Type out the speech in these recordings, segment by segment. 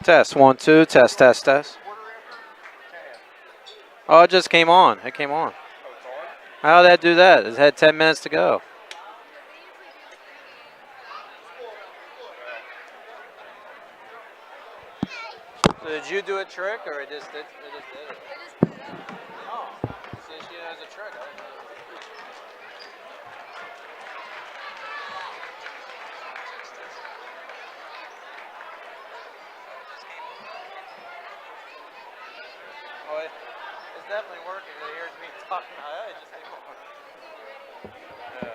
Test, 1, 2, test, test, test. Oh, it just came on. It came on. How did that do that? It had 10 minutes to go. So did you do a trick, or it just did it? Oh, so she has a trick. Oh, it's definitely working. It hears me talking. It just came on. Yeah.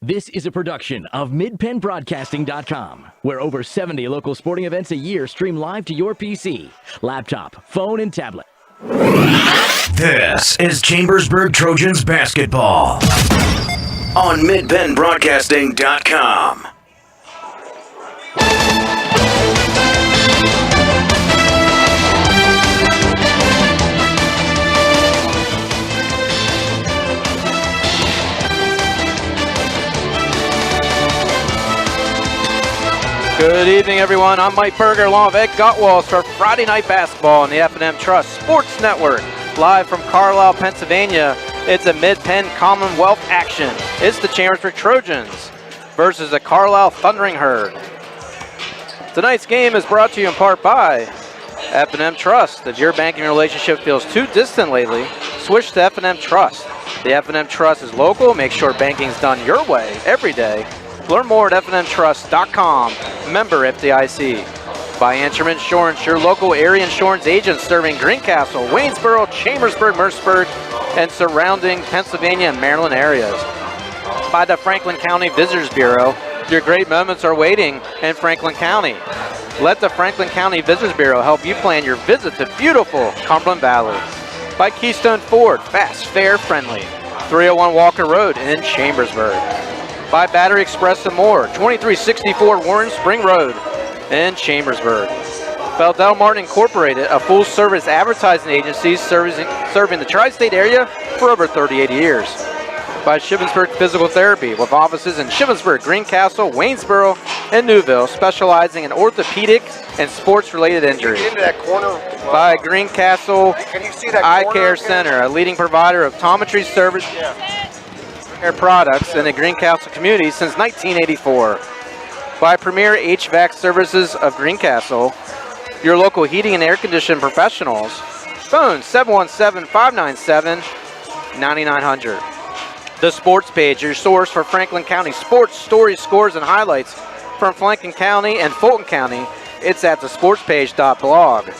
This is a production of MidPennBroadcasting.com, where over 70 local sporting events a year stream live to your PC, laptop, phone, and tablet. This is Chambersburg Trojans basketball on MidPennBroadcasting.com. Good evening, everyone. I'm Mike Berger, along with Ed Gottwals for Friday Night Basketball on the F&M Trust Sports Network. Live from Carlisle, Pennsylvania, it's a Mid-Penn Commonwealth action. It's the Chambersburg Trojans versus the Carlisle Thundering Herd. Tonight's game is brought to you in part by F&M Trust. If your banking relationship feels too distant lately, switch to F&M Trust. The F&M Trust is local. Make sure banking's done your way every day. Learn more at fnmtrust.com. Member FDIC. By Antrim Insurance, your local area insurance agent serving Greencastle, Waynesboro, Chambersburg, Mercersburg, and surrounding Pennsylvania and Maryland areas. By the Franklin County Visitors Bureau, your great moments are waiting in Franklin County. Let the Franklin County Visitors Bureau help you plan your visit to beautiful Cumberland Valley. By Keystone Ford, fast, fair, friendly, 301 Walker Road in Chambersburg. By Battery Express and more, 2364 Warren Spring Road in Chambersburg. Beldell Martin Incorporated, a full-service advertising agency serving the tri-state area for over 38 years. By Shippensburg Physical Therapy, with offices in Shippensburg, Greencastle, Waynesboro, and Newville, specializing in orthopedic and sports-related injuries. Into that corner. By Greencastle Can you see that Eye corner Care again? Center, a leading provider of optometry service care products in the Greencastle community since 1984. By Premier HVAC Services of Greencastle, your local heating and air conditioning professionals. Phone 717-597-9900. The Sports Page, your source for Franklin County sports, stories, scores, and highlights from Franklin County and Fulton County. It's at thesportspage.blog.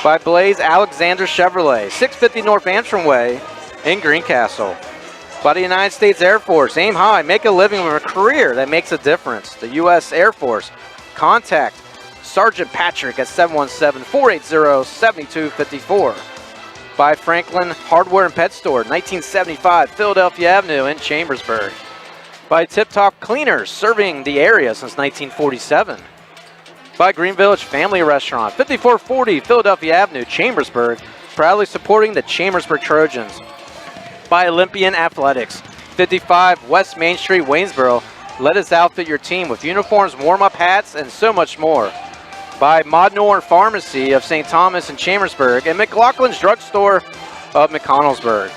By Blaze Alexander Chevrolet, 650 North Antrim Way in Greencastle. By the United States Air Force, aim high, make a living with a career that makes a difference. The U.S. Air Force. Contact Sergeant Patrick at 717-480-7254. By Franklin Hardware and Pet Store, 1975 Philadelphia Avenue in Chambersburg. By Tip Top Cleaners, serving the area since 1947. By Green Village Family Restaurant, 5440 Philadelphia Avenue, Chambersburg, proudly supporting the Chambersburg Trojans. By Olympian Athletics, 55 West Main Street, Waynesboro. Let us outfit your team with uniforms, warm-up hats, and so much more. By Modnor Pharmacy of St. Thomas and Chambersburg, and McLaughlin's Drugstore of McConnellsburg.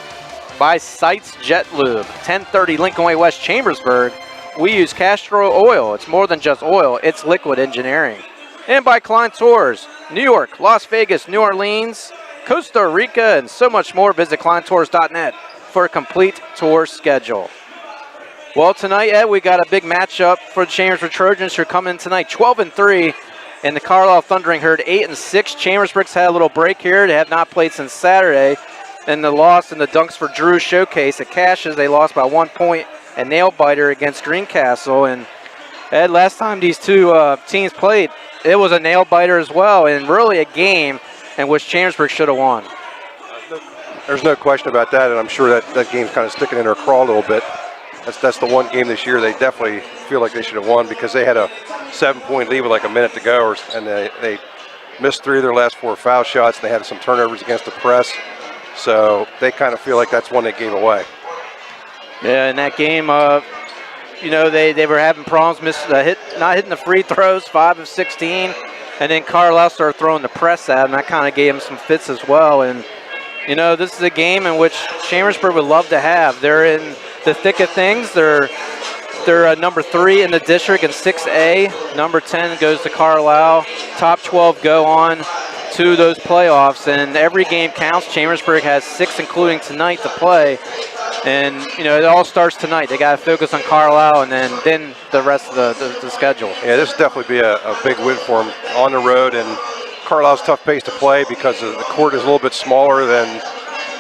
By Sites Jet Lube, 1030 Lincoln Way West, Chambersburg. We use castor oil. It's more than just oil, it's liquid engineering. And by Klein Tours, New York, Las Vegas, New Orleans, Costa Rica, and so much more. Visit kleintours.net for a complete tour schedule. Well, tonight, Ed, we got a big matchup for the Chambersburg Trojans who are coming tonight 12-3, and the Carlisle Thundering Herd 8-6. Chambersburg's had a little break here. They have not played since Saturday, and the loss in the Dunks for Drew showcase at Caches. They lost by 1 point and nail biter against Greencastle. And Ed, last time these two teams played, it was a nail biter as well, and really a game in which Chambersburg should have won. There's no question about that, and I'm sure that game's kind of sticking in their craw a little bit. That's the one game this year they definitely feel like they should have won, because they had a 7-point lead with like a minute to go, and they missed 3 of their last 4 foul shots, and they had some turnovers against the press. So they kind of feel like that's one they gave away. Yeah, in that game, they were having problems not hitting the free throws, 5 of 16, and then Carlisle started throwing the press at them. That kind of gave them some fits as well. And this is a game in which Chambersburg would love to have. They're in the thick of things. They're number 3 in the district in 6A. Number 10 goes to Carlisle. Top 12 go on to those playoffs, and every game counts. Chambersburg has 6, including tonight, to play. And, it all starts tonight. They got to focus on Carlisle and then the rest of the schedule. Yeah, this will definitely be a big win for them on the road. And Carlisle's tough pace to play because the court is a little bit smaller than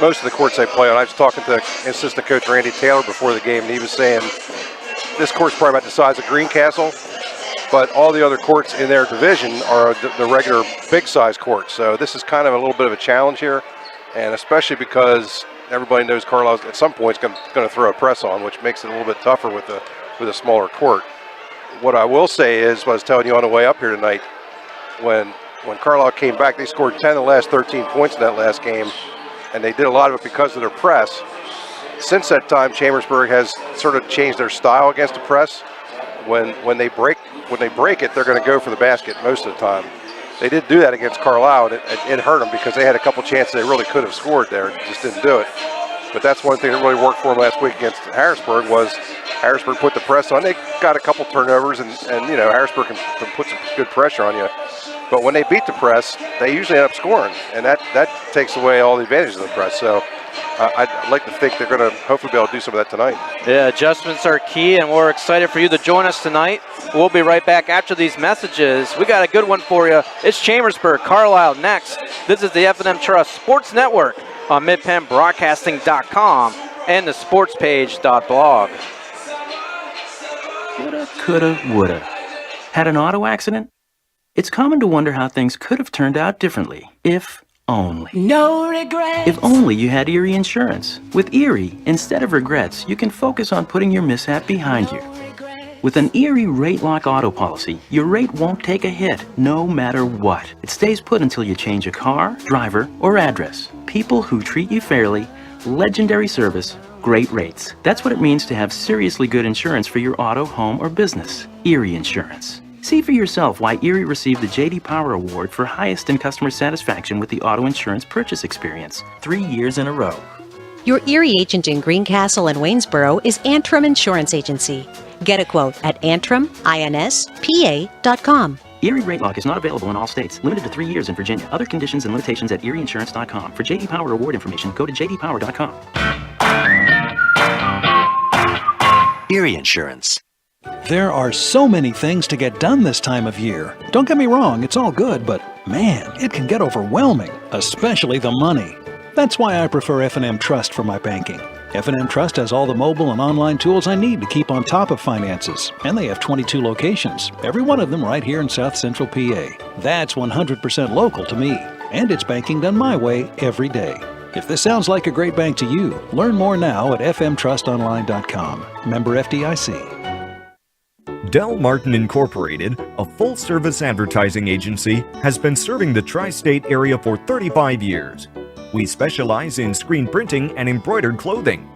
most of the courts they play on. I was talking to assistant coach Randy Taylor before the game, and he was saying this court's probably about the size of Greencastle, but all the other courts in their division are the regular big-size courts. So this is kind of a little bit of a challenge here, and especially because everybody knows Carlisle at some point is going to throw a press on, which makes it a little bit tougher with a smaller court. What I will say is, what I was telling you on the way up here tonight, when Carlisle came back, they scored 10 of the last 13 points in that last game, and they did a lot of it because of their press. Since that time, Chambersburg has sort of changed their style against the press. When they break it, they're going to go for the basket most of the time. They did do that against Carlisle, and it hurt them because they had a couple chances they really could have scored there, just didn't do it. But that's one thing that really worked for them last week against Harrisburg, was Harrisburg put the press on. They got a couple turnovers, and Harrisburg can put some good pressure on you. But when they beat the press, they usually end up scoring, and that takes away all the advantages of the press. So I'd like to think they're going to hopefully be able to do some of that tonight. Yeah, adjustments are key, and we're excited for you to join us tonight. We'll be right back after these messages. We got a good one for you. It's Chambersburg, Carlisle next. This is the F&M Trust Sports Network on midpennbroadcasting.com and the sportspage.blog. Shoulda, coulda, woulda. Had an auto accident? It's common to wonder how things could have turned out differently, if only. No regrets. If only you had Erie Insurance. With Erie, instead of regrets, you can focus on putting your mishap behind you. With an Erie Rate Lock auto policy, your rate won't take a hit, no matter what. It stays put until you change a car, driver, or address. People who treat you fairly, legendary service, great rates. That's what it means to have seriously good insurance for your auto, home, or business. Erie Insurance. See for yourself why Erie received the J.D. Power Award for highest in customer satisfaction with the auto insurance purchase experience 3 years in a row. Your Erie agent in Greencastle and Waynesboro is Antrim Insurance Agency. Get a quote at AntrimInspa.com. Erie Rate Lock is not available in all states. Limited to 3 years in Virginia. Other conditions and limitations at ErieInsurance.com. For J.D. Power Award information, go to jdpower.com. Erie Insurance. There are so many things to get done this time of year. Don't get me wrong, it's all good, but man, it can get overwhelming, especially the money. That's why I prefer F&M Trust for my banking. F&M Trust has all the mobile and online tools I need to keep on top of finances, and they have 22 locations, every one of them right here in South Central PA. That's 100% local to me, and it's banking done my way every day. If this sounds like a great bank to you, learn more now at fmtrustonline.com. Member FDIC. Del Martin Incorporated, a full-service advertising agency, has been serving the tri-state area for 35 years. We specialize in screen printing and embroidered clothing.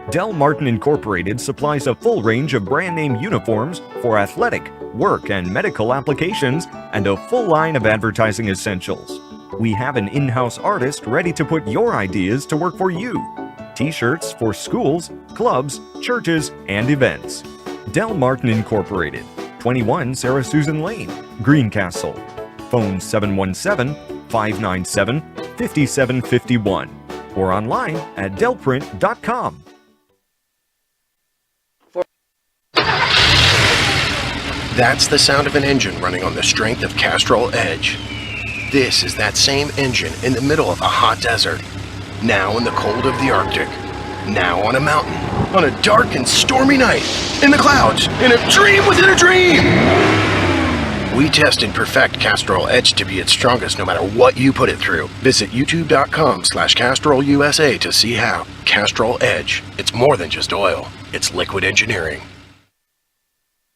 Del Martin Incorporated supplies a full range of brand-name uniforms for athletic, work, and medical applications, and a full line of advertising essentials. We have an in-house artist ready to put your ideas to work for you. T-shirts for schools, clubs, churches, and events. Del Martin Incorporated, 21 Sarah Susan Lane, Greencastle. Phone 717-597-5751 or online at delprint.com. That's the sound of an engine running on the strength of Castrol Edge. This is that same engine in the middle of a hot desert. Now in the cold of the Arctic. Now on a mountain. On a dark and stormy night. In the clouds. In a dream within a dream. We test and perfect Castrol Edge to be its strongest no matter what you put it through. Visit youtube.com/CastrolUSA to see how. Castrol Edge. It's more than just oil. It's liquid engineering.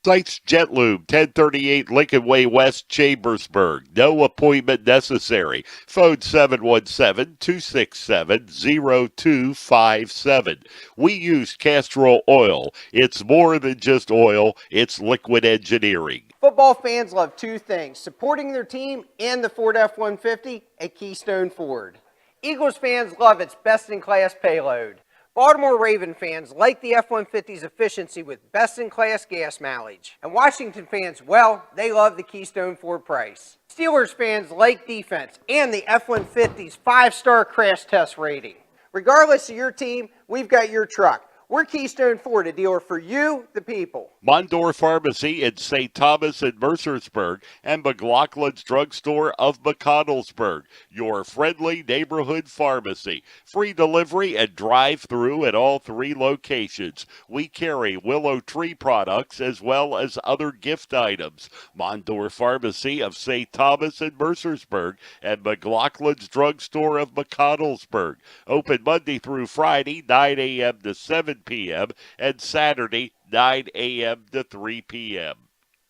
Sites Jet Lube, 1038 Lincoln Way West, Chambersburg. No appointment necessary. Phone 717-267-0257. We use Castrol Oil. It's more than just oil. It's liquid engineering. Football fans love two things, supporting their team and the Ford F-150 at Keystone Ford. Eagles fans love its best-in-class payload. Baltimore Raven fans like the F-150's efficiency with best-in-class gas mileage. And Washington fans, well, they love the Keystone Ford price. Steelers fans like defense and the F-150's 5-star crash test rating. Regardless of your team, we've got your truck. We're Keystone Ford, a dealer for you, the people. Mondor Pharmacy in St. Thomas and Mercersburg, and McLaughlin's Drugstore of McConnellsburg, your friendly neighborhood pharmacy. Free delivery and drive-through at all 3 locations. We carry Willow Tree products as well as other gift items. Mondor Pharmacy of St. Thomas and Mercersburg, and McLaughlin's Drugstore of McConnellsburg. Open Monday through Friday, 9 a.m. to 7 p.m. and Saturday, 9 a.m. to 3 p.m.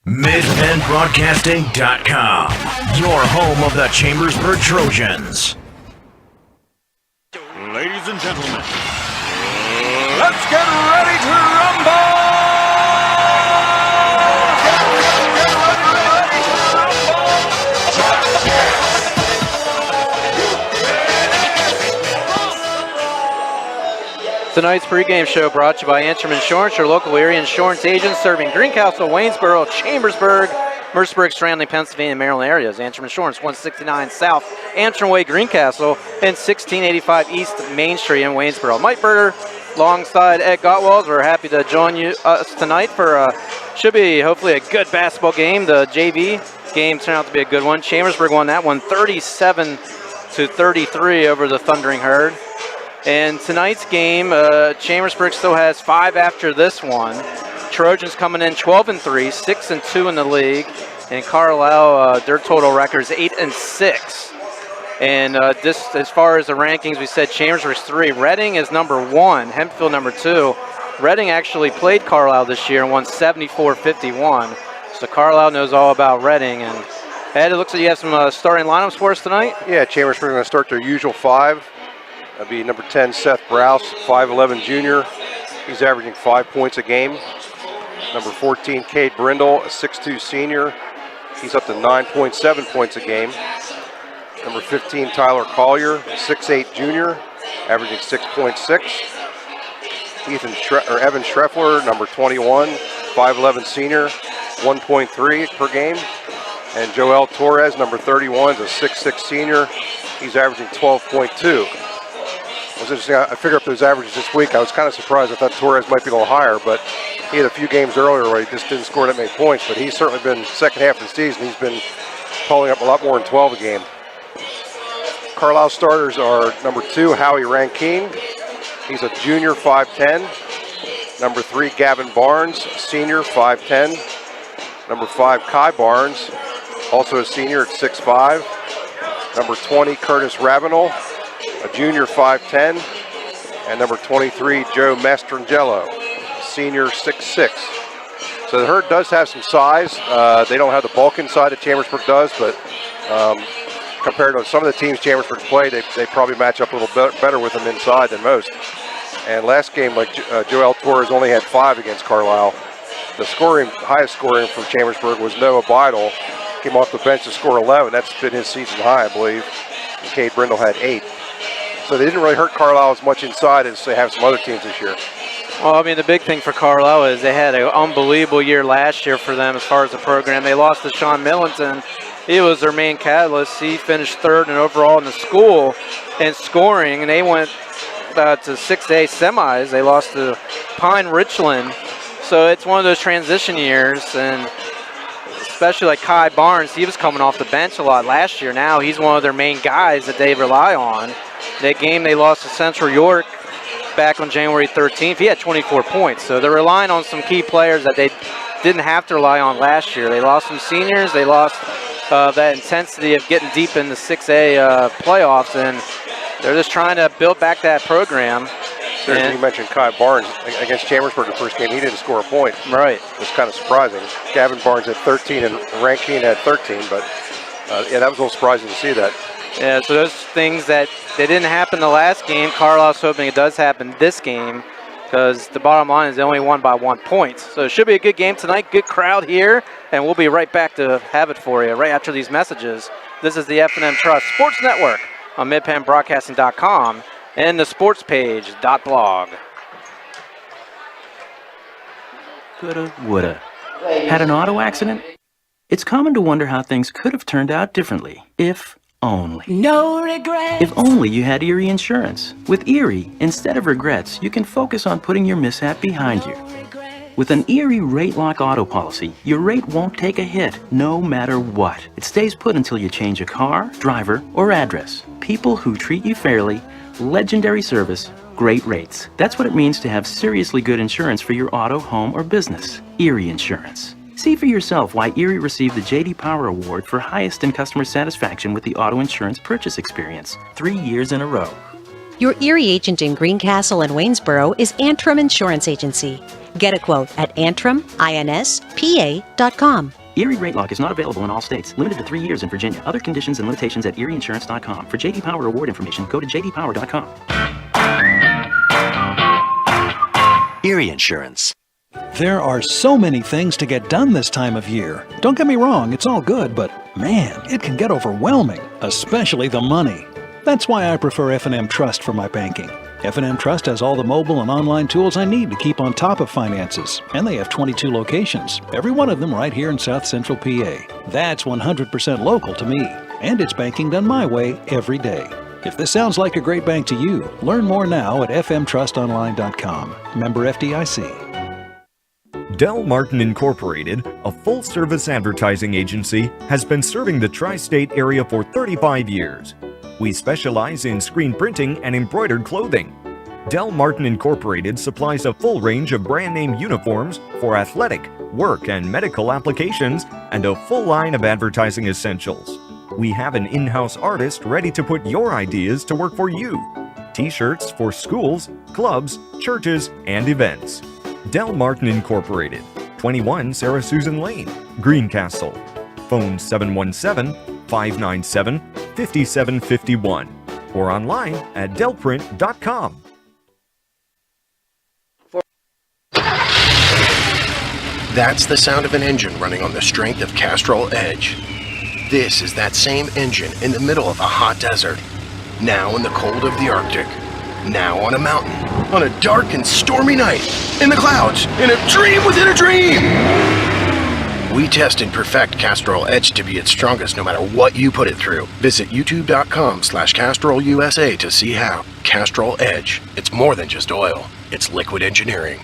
MidpennBroadcasting.com, your home of the Chambersburg Trojans. Ladies and gentlemen, let's get ready to rumble! Tonight's pregame show brought to you by Antrim Insurance, your local area insurance agent serving Greencastle, Waynesboro, Chambersburg, Mercersburg, Strandley, Pennsylvania, Maryland areas. Antrim Insurance, 169 South Antrim Way, Greencastle, and 1685 East Main Street in Waynesboro. Mike Berger alongside Ed Gottwald. We're happy to join us tonight for should be hopefully a good basketball game. The JV game turned out to be a good one. Chambersburg won that one 37-33 over the Thundering Herd. And tonight's game, Chambersburg still has 5 after this one. Trojans coming in 12-3, 6-2 in the league. And Carlisle, their total record is 8-6. And this, as far as the rankings, we said Chambersburg's 3. Reading is number 1, Hempfield number 2. Reading actually played Carlisle this year and won 74-51. So Carlisle knows all about Reading. And Ed, it looks like you have some starting lineups for us tonight. Yeah, Chambersburg going to start their usual 5. That'll be number 10, Seth Browse, 5'11 junior. He's averaging 5 points a game. Number 14, Cade Brindle, a 6'2 senior. He's up to 9.7 points a game. Number 15, Tyler Collier, 6'8 junior, averaging 6.6. Evan Schreffler, number 21, 5'11 senior, 1.3 per game. And Joel Torres, number 31, is a 6'6 senior. He's averaging 12.2. It was interesting. I figured up those averages this week. I was kind of surprised. I thought Torres might be a little higher, but he had a few games earlier where he just didn't score that many points. But he's certainly been, second half of the season, he's been pulling up a lot more than 12 a game. Carlisle starters are number 2, Howie Rankine. He's a junior, 5'10". Number 3, Gavin Barnes, senior, 5'10". Number 5, Kai Barnes, also a senior at 6'5". Number 20, Curtis Ravenel, a junior, 5'10". And number 23, Joe Mastrangelo, senior, 6'6". So the Herd does have some size. They don't have the bulk inside that Chambersburg does, but compared to some of the teams Chambersburg's play, they probably match up a little better with them inside than most. And last game, like Joel Torres only had 5 against Carlisle. The highest scoring for Chambersburg was Noah Beidel. Came off the bench to score 11. That's been his season high, I believe. And Cade Brindle had 8. So they didn't really hurt Carlisle as much inside as they have some other teams this year. Well, I mean, the big thing for Carlisle is they had an unbelievable year last year for them as far as the program. They lost to Sean Millington. He was their main catalyst. He finished 3rd in overall in the school in scoring, and they went to 6A semis. They lost to Pine Richland. So it's one of those transition years, and especially like Kai Barnes, he was coming off the bench a lot last year. Now he's one of their main guys that they rely on. That game they lost to Central York back on January 13th. He had 24 points. So they're relying on some key players that they didn't have to rely on last year. They lost some seniors. They lost that intensity of getting deep in the 6A playoffs, and they're just trying to build back that program. You mentioned Kai Barnes against Chambersburg the first game. He didn't score a point. Right. It's kind of surprising. Gavin Barnes had 13 and Rankine had 13, but yeah, that was a little surprising to see that. Yeah, so those things that they didn't happen the last game, Carlisle's hoping it does happen this game, because the bottom line is they only won by 1 point. So it should be a good game tonight, good crowd here, and we'll be right back to have it for you right after these messages. This is the F&M Trust Sports Network on MidPennBroadcasting.com and the sportspage.blog. Coulda, woulda. Had an auto accident? It's common to wonder how things could have turned out differently, if only. No regrets. If only you had Erie Insurance. With Erie, instead of regrets, you can focus on putting your mishap behind you. With an Erie Rate Lock auto policy, your rate won't take a hit, no matter what. It stays put until you change a car, driver, or address. People who treat you fairly, legendary service, great rates. That's what it means to have seriously good insurance for your auto, home, or business. Erie Insurance. See for yourself why Erie received the J.D. Power Award for highest in customer satisfaction with the auto insurance purchase experience 3 years in a row. Your Erie agent in Greencastle and Waynesboro is Antrim Insurance Agency. Get a quote at AntrimINSPA.com. Erie Rate Lock is not available in all states. Limited to 3 years in Virginia. Other conditions and limitations at ErieInsurance.com. For J.D. Power Award information, go to JDPower.com. Erie Insurance. There are so many things to get done this time of year. Don't get me wrong, it's all good, but man, it can get overwhelming, especially the money. That's why I prefer F&M Trust for my banking. F&M Trust has all the mobile and online tools I need to keep on top of finances, and they have 22 locations, every one of them right here in South Central PA. That's 100% local to me, and it's banking done my way every day. If this sounds like a great bank to you, learn more now at fmtrustonline.com. Member FDIC. Del Martin Incorporated, a full-service advertising agency, has been serving the tri-state area for 35 years. We specialize in screen printing and embroidered clothing. Del Martin Incorporated supplies a full range of brand name uniforms for athletic, work, and medical applications, and a full line of advertising essentials. We have an in-house artist ready to put your ideas to work for you. T-shirts for schools, clubs, churches, and events. Del Martin Incorporated, 21 Sarah Susan Lane, Greencastle. Phone 717-597-5751 or online at delprint.com. That's the sound of an engine running on the strength of Castrol Edge. This is that same engine in the middle of a hot desert. Now in the cold of the Arctic. Now on a mountain. On a dark and stormy night. In the clouds. In a dream within a dream! We test and perfect Castrol Edge to be its strongest no matter what you put it through. Visit youtube.com/CastrolUSA to see how. Castrol Edge. It's more than just oil. It's liquid engineering.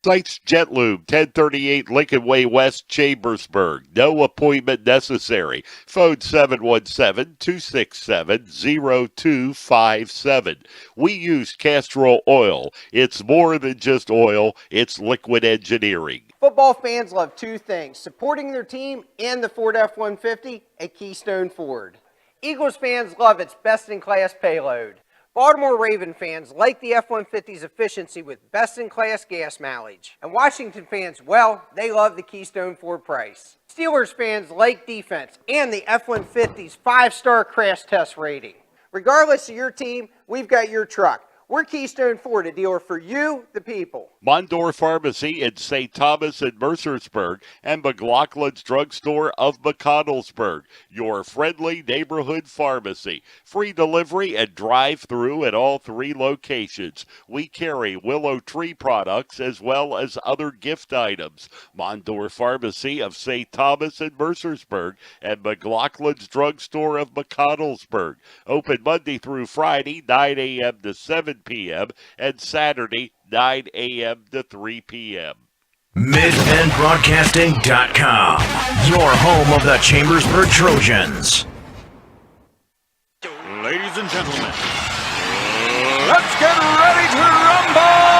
Sites Jet Lube, 1038 Lincoln Way West, Chambersburg. No appointment necessary. Phone 717-267-0257. We use Castrol oil. It's more than just oil. It's liquid engineering. Football fans love two things: supporting their team and the Ford F-150, a Keystone Ford. Eagles fans love its best-in-class payload. Baltimore Raven fans like the F-150's efficiency with best-in-class gas mileage. And Washington fans, well, they love the Keystone Ford price. Steelers fans like defense and the F-150's 5-star crash test rating. Regardless of your team, we've got your truck. We're Keystone Ford, a dealer for you, the people. Mondor Pharmacy in St. Thomas and Mercersburg, and McLaughlin's Drugstore of McConnellsburg, your friendly neighborhood pharmacy. Free delivery and drive-through at all 3 locations. We carry Willow Tree products as well as other gift items. Mondor Pharmacy of St. Thomas and Mercersburg, and McLaughlin's Drugstore of McConnellsburg. Open Monday through Friday, 9 a.m. to 7 p.m. and Saturday, 9 a.m. to 3 p.m. MidPennBroadcasting.com, your home of the Chambersburg Trojans. Ladies and gentlemen, let's get ready to rumble!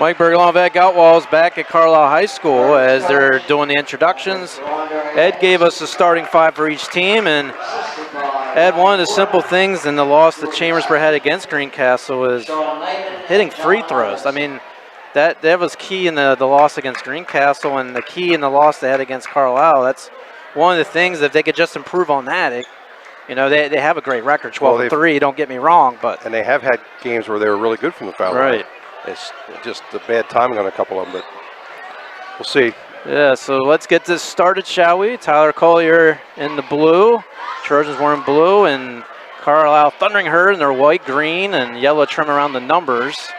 Mike Berger, along with Ed Gottwals, back at Carlisle High School as they're doing the introductions. Ed gave us the starting 5 for each team, and Ed, one of the simple things in the loss that Chambersburg had against Greencastle was hitting free throws. I mean, that was key in the loss against Greencastle, and the key in the loss they had against Carlisle. That's one of the things, if they could just improve on that, they have a great record, 12-3, don't get me wrong. And they have had games where they were really good from the foul line. Right. It's just the bad timing on a couple of them, but we'll see. Yeah, so let's get this started, shall we? Tyler Collier in the blue. Trojans wearing blue, and Carlisle Thundering Herd in their white, green, and yellow trim around the numbers.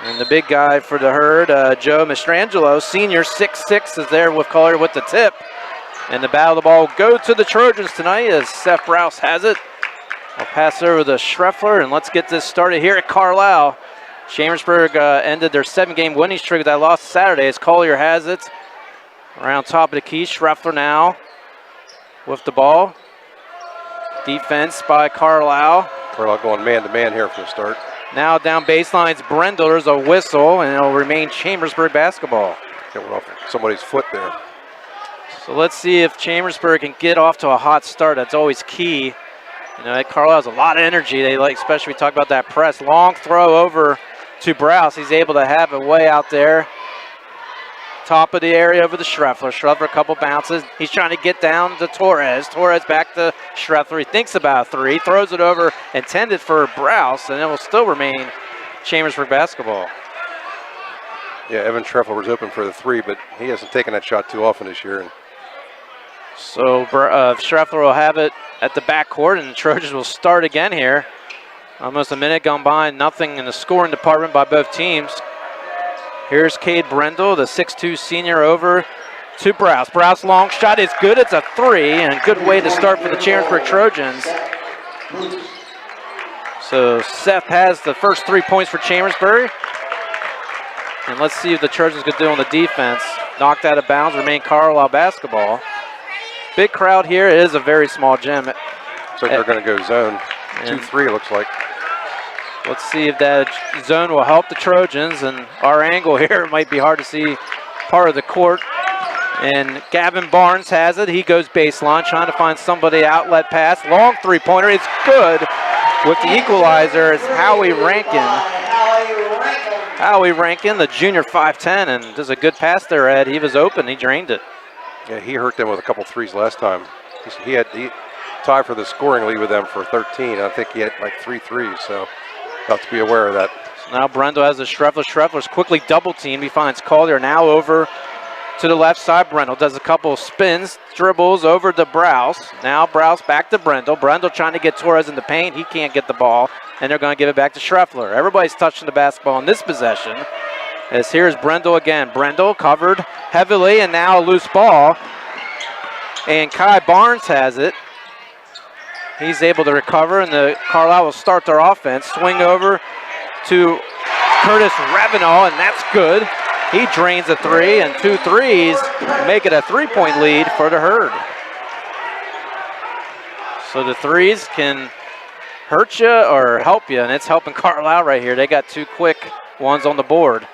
And the big guy for the Herd, Joe Mastrangelo, senior, 6'6", is there with Collier with the tip. And the battle of the ball go to the Trojans tonight as Seth Rouse has it. I'll pass it over to Schreffler, and let's get this started here at Carlisle. Chambersburg ended their 7-game winning streak that lost Saturday as Collier has it. Around top of the key, Schreffler now with the ball. Defense by Carlisle. Carlisle going man-to-man here for the start. Now down baseline's Brendel. There's a whistle, and it'll remain Chambersburg basketball. That went off somebody's foot there. So let's see if Chambersburg can get off to a hot start. That's always key. Carlisle has a lot of energy. They like, especially we talk about that press. Long throw over to Browse. He's able to have it way out there. Top of the area over to Schreffler. Schreffler, a couple bounces. He's trying to get down to Torres. Torres back to Schreffler. He thinks about 3. Throws it over, intended for Browse, and it will still remain Chambersburg basketball. Yeah, Evan Treffler was open for the 3, but he hasn't taken that shot too often this year. So Schreffler will have it at the backcourt, and the Trojans will start again here. Almost a minute gone by, nothing in the scoring department by both teams. Here's Cade Brendel, the 6'2 senior, over to Browse. Browse long shot is good. It's a 3, and a good way to start for the Chambersburg Trojans. So Seth has the first 3 points for Chambersburg. And let's see what the Trojans could do on the defense. Knocked out of bounds, remain Carlisle basketball. Big crowd here. It is a very small gym. Looks like they're going to go zone 2-3, it looks like. Let's see if that zone will help the Trojans. And our angle here might be hard to see part of the court. And Gavin Barnes has it. He goes baseline, trying to find somebody, outlet pass. Long three-pointer. It's good. With the equalizer is Howie Rankin. Howie Rankin, the junior 5'10", and does a good pass there, Ed. He was open. He drained it. Yeah, he hurt them with a couple threes last time. He tied for the scoring lead with them for 13. I think he had like 3 threes, so have to be aware of that. So now Brendel has a Schreffler. Schreffler's quickly double teamed. He finds Collier now over to the left side. Brendel does a couple of spins, dribbles over to Browse. Now Browse back to Brendel. Brendel trying to get Torres in the paint. He can't get the ball, and they're going to give it back to Schreffler. Everybody's touching the basketball in this possession. As here's Brendel again. Brendel covered heavily, and now a loose ball. And Kai Barnes has it. He's able to recover, and the Carlisle will start their offense. Swing over to Curtis Ravenel, and that's good. He drains a 3, and 2 threes make it a 3-point lead for the Herd. So the threes can hurt you or help you, and it's helping Carlisle right here. They got 2 quick ones on the board.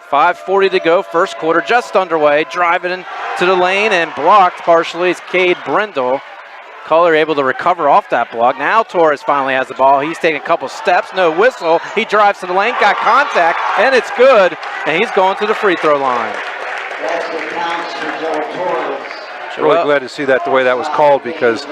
5:40 to go, first quarter just underway. Driving into the lane and blocked partially is Cade Brendel. Collier able to recover off that block. Now Torres finally has the ball. He's taking a couple steps, no whistle. He drives to the lane, got contact, and it's good. And he's going to the free throw line. Really glad to see that the way that was called, because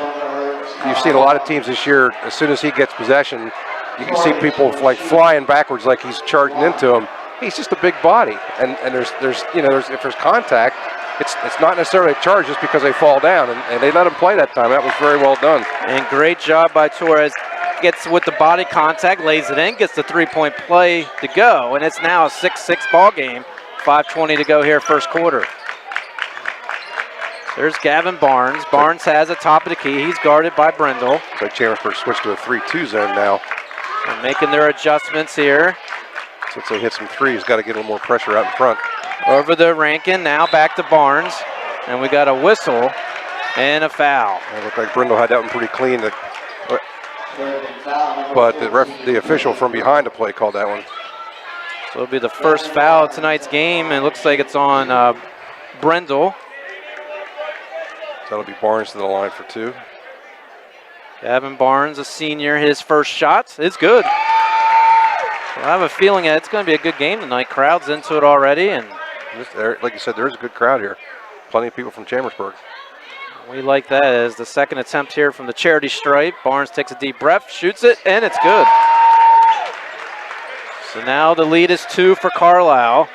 you've seen a lot of teams this year, as soon as he gets possession, you can see people like flying backwards like he's charging into him. He's just a big body, and there's if there's contact, it's not necessarily a charge just because they fall down, and they let him play that time. That was very well done. And great job by Torres. Gets with the body contact, lays it in, gets the 3-point play to go, and it's now a 6-6 ball game. 5:20 to go here, first quarter. There's Gavin Barnes. Barnes has a top of the key. He's guarded by Brendel. So Chambersburg switched to a 3-2 zone now. And making their adjustments here. Since they hit some threes, got to get a little more pressure out in front. Over to Rankin, now back to Barnes. And we got a whistle and a foul. It looked like Brendel had that one pretty clean. But the official from behind the play called that one. So it'll be the first foul of tonight's game. And it looks like it's on Brendel. So that'll be Barnes to the line for 2. Gavin Barnes, a senior, his first shot is good. So I have a feeling that it's going to be a good game tonight. Crowd's into it already, and like you said, there's a good crowd here. Plenty of people from Chambersburg. We like that. As the second attempt here from the charity stripe. Barnes takes a deep breath, shoots it, and it's good. So now the lead is 2 for Carlisle.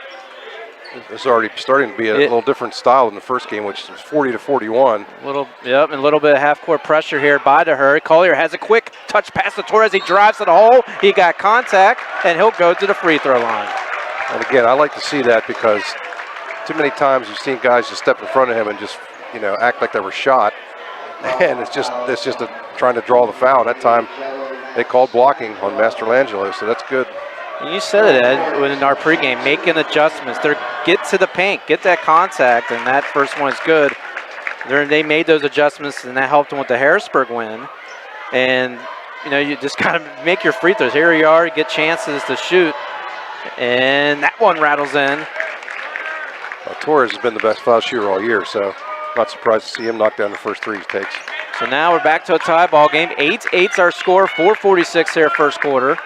This is already starting to be a little different style than the first game, which was 40-41. And a little bit of half-court pressure here by the Herd. Collier has a quick touch pass to Torres. He drives to the hole. He got contact, and he'll go to the free throw line. And again, I like to see that, because too many times you've seen guys just step in front of him and just act like they were shot, and it's just trying to draw the foul. That time they called blocking on Masterlangelo, so that's good. You said it, Ed, in our pregame, making adjustments. Get to the paint, get that contact, and that first one is good. They made those adjustments, and that helped them with the Harrisburg win. And, you just got to make your free throws. Here you are, you get chances to shoot, and that one rattles in. Well, Torres has been the best foul shooter all year, so not surprised to see him knock down the first 3 he takes. So now we're back to a tie ball game. 8-8's our score, 4:46 here first quarter.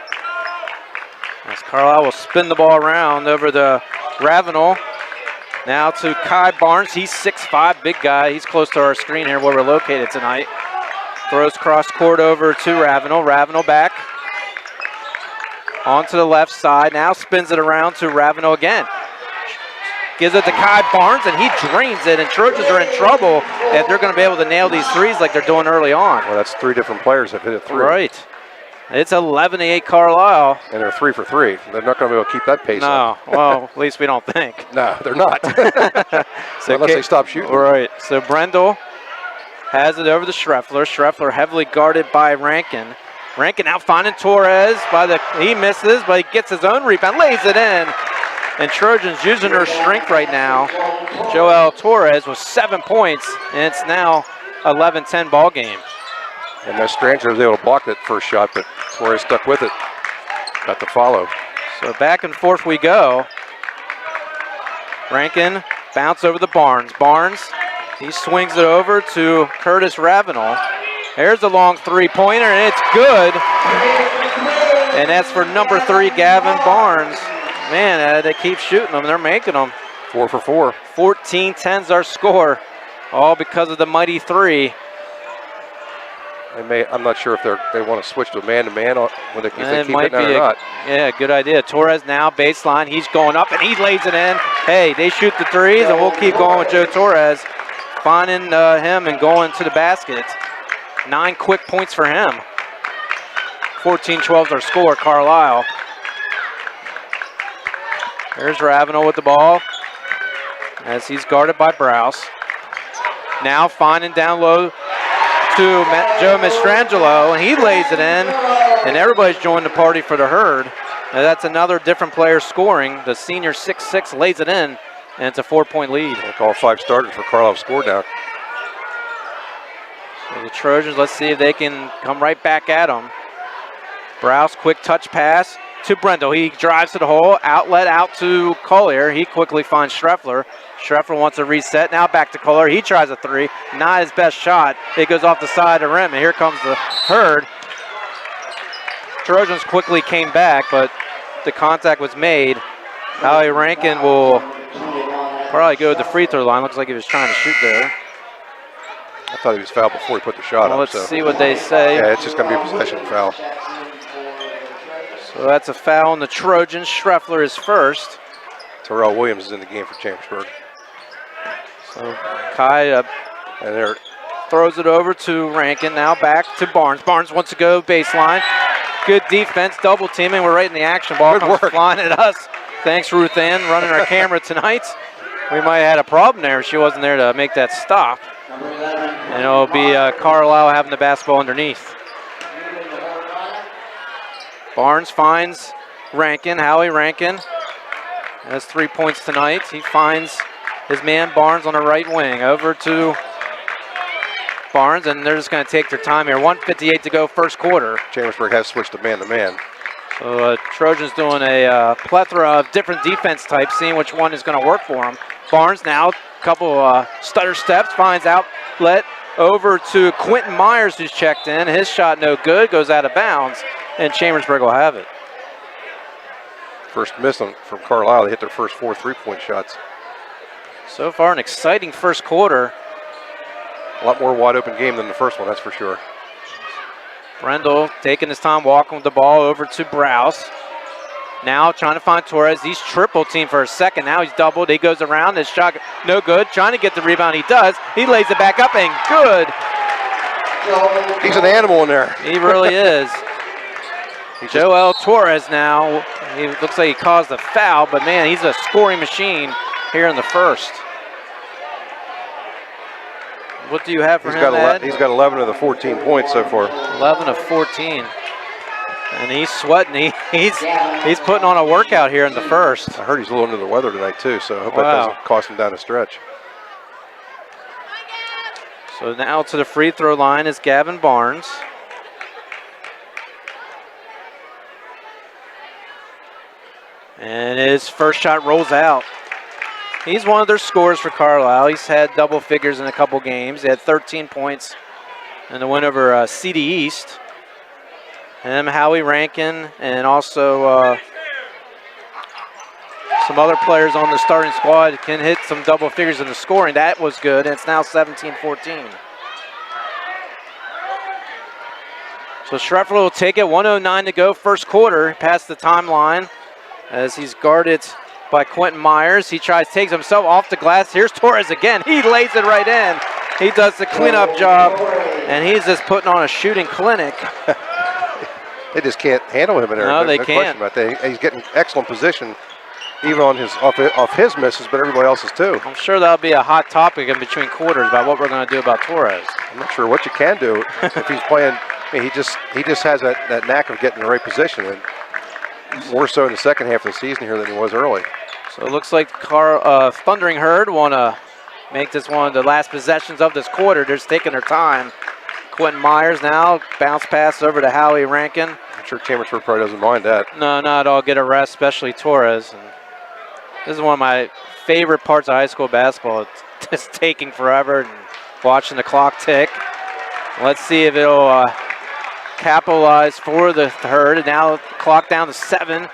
As Carlisle will spin the ball around over to Ravenel. Now to Kai Barnes. He's 6'5", big guy. He's close to our screen here where we're located tonight. Throws cross court over to Ravenel. Ravenel back. onto the left side. Now spins it around to Ravenel again. Gives it to Kai Barnes, and he drains it, and Trojans are in trouble if they're going to be able to nail these threes like they're doing early on. Well, that's 3 different players that hit a 3. Right. It's 11-8 Carlisle. And they're 3 for 3. They're not going to be able to keep that pace up. No, well, at least we don't think. No, they're not. So unless they stop shooting. Right. So Brendel has it over to Schreffler. Schreffler heavily guarded by Rankin. Rankin now finding Torres. He misses, but he gets his own rebound, lays it in. And Trojans using their strength right now. Joel Torres with 7 points, and it's now 11-10 ball game. And Mastrangelo was able to block that first shot, but Torres stuck with it. Got the follow. So back and forth we go. Rankin bounce over the Barnes. Barnes, he swings it over to Curtis Ravenel. There's a long three-pointer, and it's good. And that's for number 3, Gavin Barnes. Man, they keep shooting them. They're making them. 4 for 4. 14-10's our score, all because of the mighty 3. I'm not sure if they want to switch to a man-to-man if they keep hitting it or not. Yeah, good idea. Torres now baseline. He's going up, and he lays it in. Hey, they shoot the threes, and we'll keep going with Joe Torres, finding him and going to the basket. 9 quick points for him. 14-12's our score, Carlisle. There's Ravenel with the ball as he's guarded by Browse. Now finding down low to Joe Mastrangelo, and he lays it in, and everybody's joined the party for the herd. Now that's another different player scoring. The senior 6'6" lays it in, and it's a 4-point lead. Like all 5 starters for Carlisle scored now. So the Trojans, let's see if they can come right back at them. Browse, quick touch pass to Brendel. He drives to the hole, outlet out to Collier. He quickly finds Schreffler. Schreffler wants a reset. Now back to Collier. He tries a 3. Not his best shot. It goes off the side of the rim, and here comes the herd. Trojans quickly came back, but the contact was made. Howie Rankin will probably go to the free throw line. Looks like he was trying to shoot there. I thought he was fouled before he put the shot up. Let's see what they say. Yeah, it's just going to be a possession foul. So that's a foul on the Trojans. Schreffler is first. Terrell Williams is in the game for Chambersburg. So Kai throws it over to Rankin. Now back to Barnes. Barnes wants to go baseline. Good defense, double teaming. We're right in the action. Ball comes flying at us. Thanks, Ruth Ann, running our camera tonight. We might have had a problem there if she wasn't there to make that stop. And it'll be Carlisle having the basketball underneath. Barnes finds Rankin, Howie Rankin. Has 3 points tonight. He finds his man Barnes on the right wing. Over to Barnes, and they're just going to take their time here. 1:58 to go, first quarter. Chambersburg has switched to man-to-man. So Trojans doing a plethora of different defense types, seeing which one is going to work for them. Barnes now, a couple stutter steps, finds outlet over to Quentin Myers, who's checked in. His shot no good, goes out of bounds, and Chambersburg will have it. First miss from Carlisle. They hit their first 4 3-point shots. So far, an exciting first quarter. A lot more wide open game than the first one, that's for sure. Brendel taking his time walking with the ball over to Browse. Now trying to find Torres. He's triple team for a second. Now he's doubled. He goes around. His shot no good. Trying to get the rebound. He does. He lays it back up and good. He's an animal in there. He really is. Joel Torres now. He looks like he caused a foul, but man, he's a scoring machine here in the first. What do you have for him, Ed? He's got 11 of the 14 points so far. 11 of 14. And he's sweating. He's putting on a workout here in the first. I heard he's a little under the weather tonight too, so I hope that doesn't cost him down the stretch. So now to the free throw line is Gavin Barnes. And his first shot rolls out. He's one of their scorers for Carlisle. He's had double figures in a couple games. He had 13 points in the win over CD East. Him, Howie Rankin, and also some other players on the starting squad can hit some double figures in the scoring. That was good, and it's now 17-14. So So Schreffler will take it, 1:09 to go, first quarter, past the timeline as he's guarded by Quentin Myers. He takes himself off the glass. Here's Torres again. He lays it right in. He does the cleanup job, and he's just putting on a shooting clinic. They just can't handle him in there. No, they can't. Question about that. He's getting excellent position, even on his off his misses, but everybody else's too. I'm sure that'll be a hot topic in between quarters about what we're going to do about Torres. I'm not sure what you can do if he's playing. I mean, he just has that knack of getting in the right position, and more so in the second half of the season here than he was early. So it looks like Thundering Herd want to make this one of the last possessions of this quarter. They're just taking their time. Quentin Myers now, bounce pass over to Howie Rankin. I'm sure Chambersburg probably doesn't mind that. No, not at all. Get a rest, especially Torres. And this is one of my favorite parts of high school basketball. It's just taking forever and watching the clock tick. Let's see if it'll capitalize for the Herd. And now clock down to 7.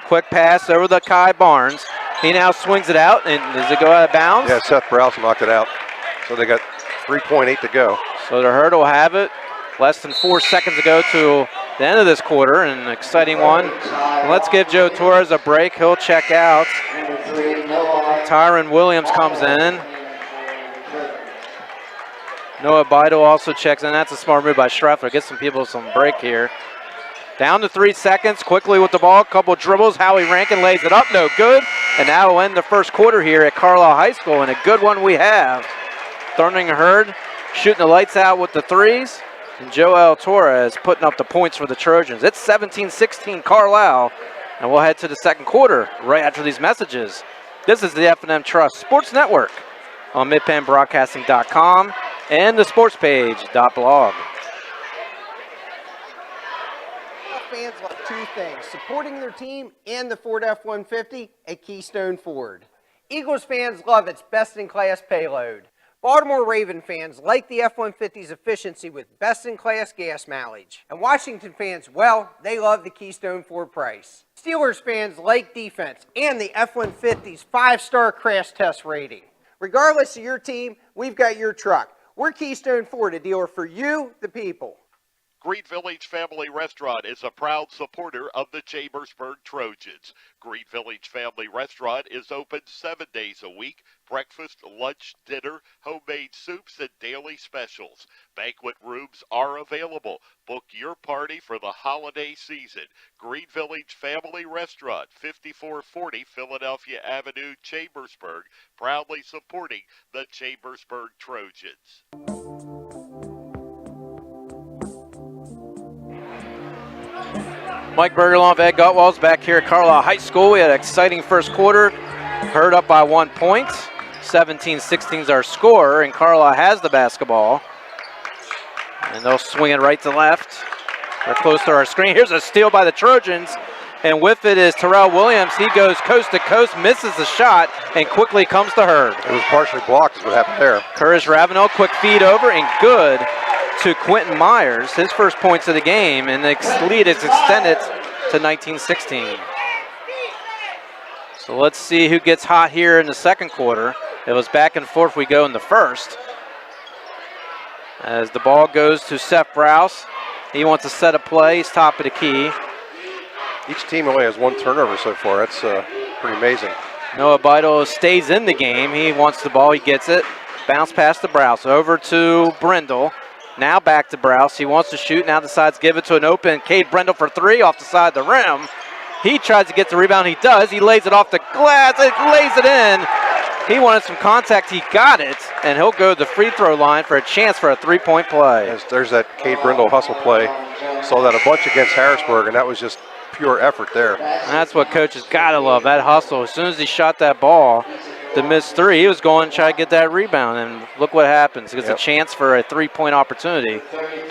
Quick pass over to Kai Barnes. He now swings it out, and does it go out of bounds? Yeah, Seth Browse knocked it out. So they got 3.8 to go. So the Herd will have it. Less than 4 seconds to go to the end of this quarter, and an exciting one. And let's give Joe Torres a break. He'll check out. Tyron Williams comes in. Noah Beidel also checks in. That's a smart move by Schreffler. Get some people some break here. Down to 3 seconds, quickly with the ball, couple dribbles. Howie Rankin lays it up, no good. And now we'll end the first quarter here at Carlisle High School, and a good one we have. Thundering Herd shooting the lights out with the threes, and Joel Torres putting up the points for the Trojans. It's 17-16 Carlisle, and we'll head to the second quarter right after these messages. This is the F&M Trust Sports Network on midpenbroadcasting.com and the sportspage.blog. Fans love two things: supporting their team and the Ford F-150 at Keystone Ford. Eagles fans love its best-in-class payload. Baltimore Raven fans like the F-150's efficiency with best-in-class gas mileage. And Washington fans, well, they love the Keystone Ford price. Steelers fans like defense and the F-150's 5-star crash test rating. Regardless of your team, we've got your truck. We're Keystone Ford, a dealer for you, the people. Green Village Family Restaurant is a proud supporter of the Chambersburg Trojans. Green Village Family Restaurant is open 7 days a week. Breakfast, lunch, dinner, homemade soups, and daily specials. Banquet rooms are available. Book your party for the holiday season. Green Village Family Restaurant, 5440 Philadelphia Avenue, Chambersburg, proudly supporting the Chambersburg Trojans. Mike Berger along with Ed Gutwalls back here at Carlisle High School. We had an exciting first quarter. Herd up by 1 point. 17-16 is our score, and Carlisle has the basketball. And they'll swing it right to left. They're close to our screen. Here's a steal by the Trojans, and with it is Terrell Williams. He goes coast to coast, misses the shot, and quickly comes to Herd. It was partially blocked is what happened there. Curtis Ravenel, quick feed over, and good to Quentin Myers, his first points of the game, and the lead is extended to 19-16. So let's see who gets hot here in the second quarter. It was back and forth we go in the first. As the ball goes to Seth Browse. He wants to set a play. He's top of the key. Each team only has 1 turnover so far. That's pretty amazing. Noah Beidel stays in the game. He wants the ball. He gets it. Bounce past the Browse. Over to Brindle. Now back to Browse. He wants to shoot. Now decides to give it to an open Cade Brindle for 3 off the side of the rim. He tries to get the rebound. He does. He lays it off the glass. It lays it in. He wanted some contact. He got it. And he'll go to the free throw line for a chance for a 3-point play. There's that Cade Brindle hustle play. Saw that a bunch against Harrisburg, and that was just pure effort there. And that's what coaches got to love, that hustle. As soon as he shot that ball, the missed 3, he was going to try to get that rebound, and look what happens. He gets a chance for a 3-point opportunity.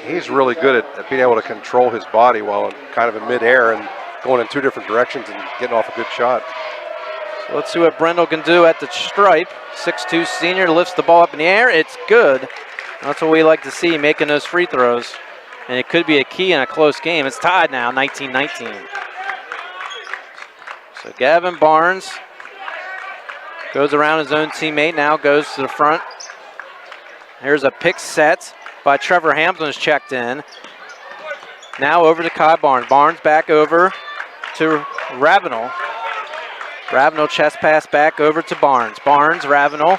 He's really good at being able to control his body while kind of in midair and going in 2 different directions and getting off a good shot. So let's see what Brindle can do at the stripe. 6'2" senior lifts the ball up in the air. It's good. That's what we like to see, making those free throws. And it could be a key in a close game. It's tied now, 19-19. So Gavin Barnes goes around his own teammate, now goes to the front. Here's a pick set by Trevor Hampton, who's checked in. Now over to Kai Barnes. Barnes back over to Ravenel. Ravenel chest pass back over to Barnes. Barnes, Ravenel,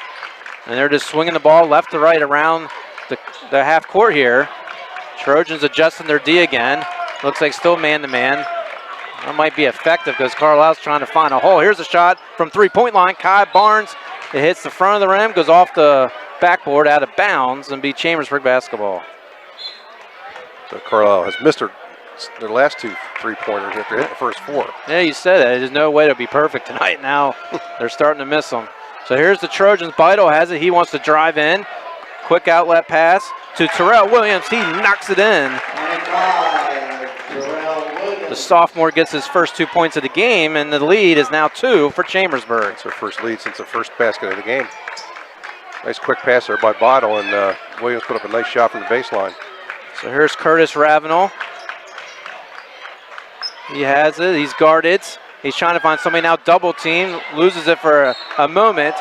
and they're just swinging the ball left to right around the half court here. Trojans adjusting their D again. Looks like still man-to-man. That might be effective because Carlisle's trying to find a hole. Here's a shot from three-point line. Kai Barnes, it hits the front of the rim, goes off the backboard out of bounds, and be Chambersburg basketball. So Carlisle has missed their last two three-pointers after hitting the first four. Yeah, you said that. There's no way to be perfect tonight. Now they're starting to miss them. So here's the Trojans. Beidel has it. He wants to drive in. Quick outlet pass to Terrell Williams. He knocks it in. The sophomore gets his first 2 points of the game, and the lead is now 2 for Chambersburg. It's their first lead since the first basket of the game. Nice quick pass there by Beidel, and Williams put up a nice shot from the baseline. So here's Curtis Ravenel. He has it. He's guarded. He's trying to find somebody now double team. Loses it for a moment.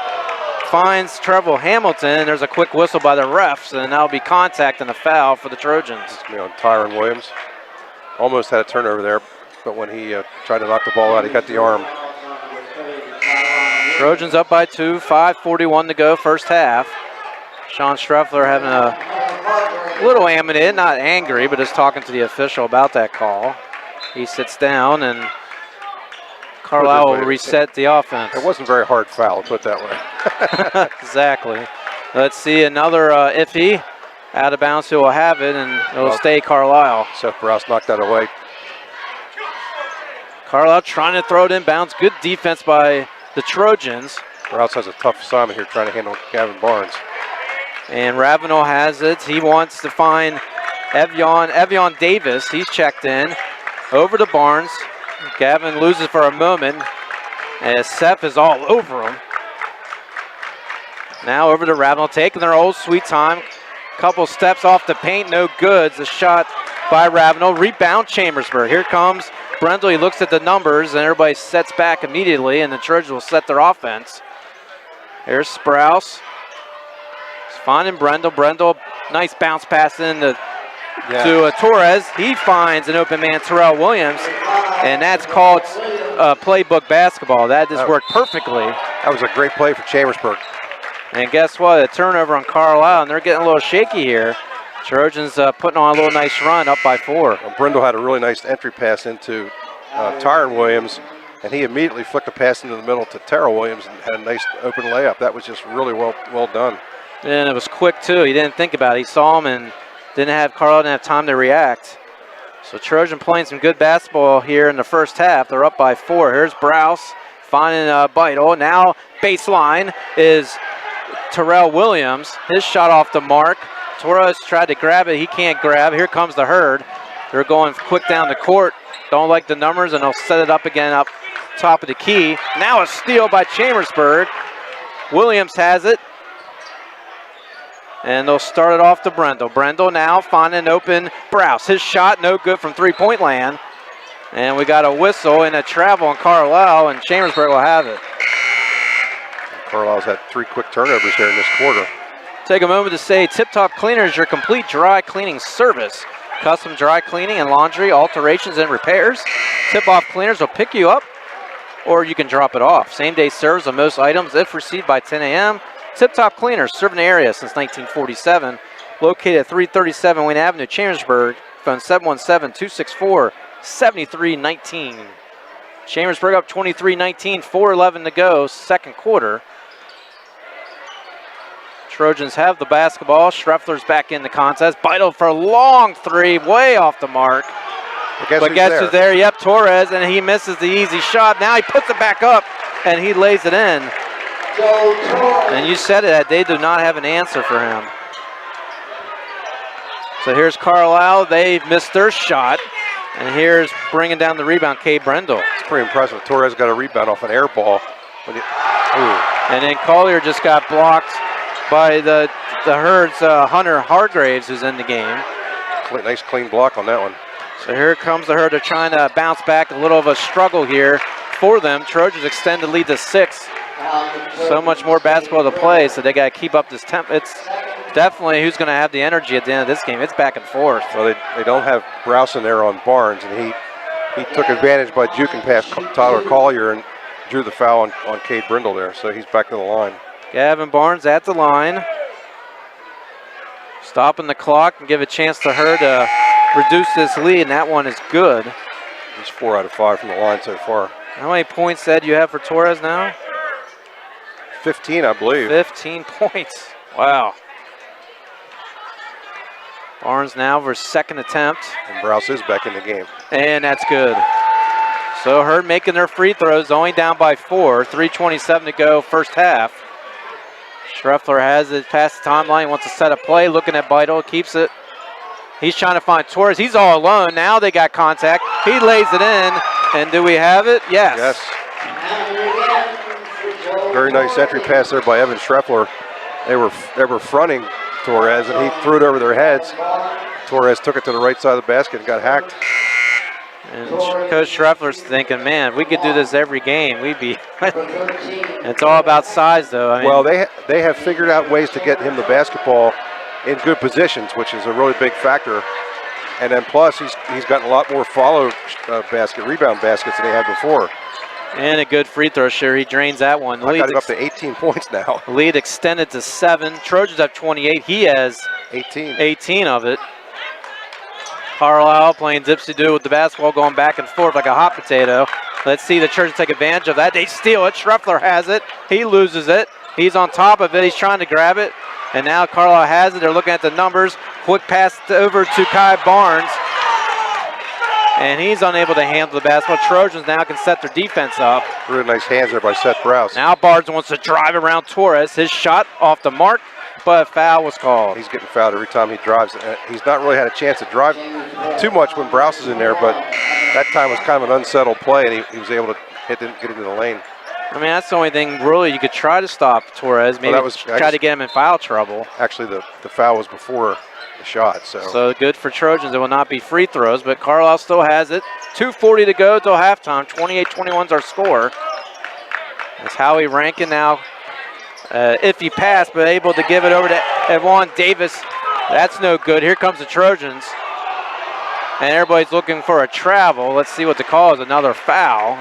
Finds Trevor Hamilton. There's a quick whistle by the refs, and that'll be contact and a foul for the Trojans. It's going to be on Tyron Williams. Almost had a turnover there, but when he tried to knock the ball out, he got the arm. Trojans up by 2, 5:41 to go, first half. Sean Streffler having a little ammonite, not angry, but is talking to the official about that call. He sits down, and Carlisle will reset the offense. It wasn't a very hard foul, put it that way. Exactly. Let's see another iffy. Out of bounds, who will have it, and it'll stay Carlisle. Seth Browse knocked that away. Carlisle trying to throw it in bounds. Good defense by the Trojans. Browse has a tough assignment here trying to handle Gavin Barnes. And Ravenel has it. He wants to find Evian Davis. He's checked in. Over to Barnes. Gavin loses for a moment as Seth is all over him. Now over to Ravenel, taking their old sweet time. Couple steps off the paint, no good. The shot by Ravenel. Rebound Chambersburg. Here comes Brendel. He looks at the numbers, and everybody sets back immediately, and the Trojans will set their offense. Here's Sprouse. He's finding Brendel. Brendel, nice bounce pass in to Torres. He finds an open man, Terrell Williams, and that's called playbook basketball. That just worked perfectly. That was a great play for Chambersburg. And guess what? A turnover on Carlisle, and they're getting a little shaky here. Trojans putting on a little nice run, up by 4. Well, Brendel had a really nice entry pass into Tyron Williams, and he immediately flicked the pass into the middle to Terrell Williams and had a nice open layup. That was just really well done. And it was quick, too. He didn't think about it. He saw him and Carlisle didn't have time to react. So Trojan playing some good basketball here in the first half. They're up by 4. Here's Browse finding Beidel. Now baseline is Terrell Williams. His shot off the mark. Torres tried to grab it. He can't grab. Here comes the herd. They're going quick down the court. Don't like the numbers, and they'll set it up again up top of the key. Now a steal by Chambersburg. Williams has it. And they'll start it off to Brendel. Brendel now finding an open Browse. His shot no good from three-point land. And we got a whistle and a travel on Carlisle, and Chambersburg will have it. Carlisle's had 3 quick turnovers here in this quarter. Take a moment to say Tip Top Cleaners, your complete dry cleaning service. Custom dry cleaning and laundry, alterations and repairs. Tip-off cleaners will pick you up, or you can drop it off. Same-day service on most items if received by 10 a.m. Tip Top Cleaners, serving the area since 1947. Located at 337 Wayne Avenue, Chambersburg. Phone 717-264-7319. Chambersburg up 23-19, 4:11 to go, second quarter. Trojans have the basketball. Schreffler's back in the contest. Beidel for a long 3, way off the mark. But guess who's there? Yep, Torres, and he misses the easy shot. Now he puts it back up, and he lays it in. And you said it, they do not have an answer for him. So here's Carlisle. They've missed their shot. And here's bringing down the rebound, Kay Brendel. It's pretty impressive. Torres got a rebound off an air ball. And then Collier just got blocked by the Herd's Hunter Hargraves, who's in the game. Nice clean block on that one. So here comes the Herd. They're trying to bounce back. A little of a struggle here for them. Trojans extend the lead to 6. So much more basketball to play, so they got to keep up this tempo. It's definitely who's going to have the energy at the end of this game. It's back and forth. Well, they don't have Browse in there on Barnes, and he took advantage by juking past Tyler Collier and drew the foul on Cade Brindle there, so he's back to the line. Gavin Barnes at the line. Stopping the clock and give a chance to her to reduce this lead, and that one is good. He's 4 out of 5 from the line so far. How many points, Ed, you have for Torres now? 15, I believe. 15 points. Wow. Barnes now for his second attempt. And Browse is back in the game. And that's good. So Hurd making their free throws, only down by 4. 3:27 to go, first half. Schreffler has it past the timeline, wants to set a play, looking at Beidel, keeps it. He's trying to find Torres. He's all alone. Now they got contact. He lays it in. And do we have it? Yes. Yes. Very nice entry pass there by Evan Schreffler. They were fronting Torres, and he threw it over their heads. Torres took it to the right side of the basket and got hacked. And Coach Schreffler's thinking, man, if we could do this every game, we'd be. It's all about size, though. I mean, well, they have figured out ways to get him the basketball in good positions, which is a really big factor. And then plus, he's gotten a lot more rebound baskets than he had before. And a good free throw share. He drains that one. I got it up to 18 points now. Lead extended to 7. Trojans have 28. He has 18 of it. Carlisle playing dipsy-do with the basketball, going back and forth like a hot potato. Let's see the Trojans take advantage of that. They steal it. Schreffler has it. He loses it. He's on top of it. He's trying to grab it. And now Carlisle has it. They're looking at the numbers. Quick pass over to Kai Barnes. And he's unable to handle the basketball. Trojans now can set their defense up. Really nice hands there by Seth Browse. Now Barnes wants to drive around Torres. His shot off the mark, but a foul was called. He's getting fouled every time he drives. He's not really had a chance to drive too much when Browse is in there, but that time was kind of an unsettled play, and he was able to get into the lane. I mean, that's the only thing really you could try to stop Torres. Maybe try to get him in foul trouble. Actually, the foul was before the shot. So good for Trojans. It will not be free throws, but Carlisle still has it. 2:40 to go till halftime. 28-21 is our score. That's Howie Rankin now. Iffy pass, but able to give it over to Evan Davis. That's no good. Here comes the Trojans. And everybody's looking for a travel. Let's see what the call is. Another foul.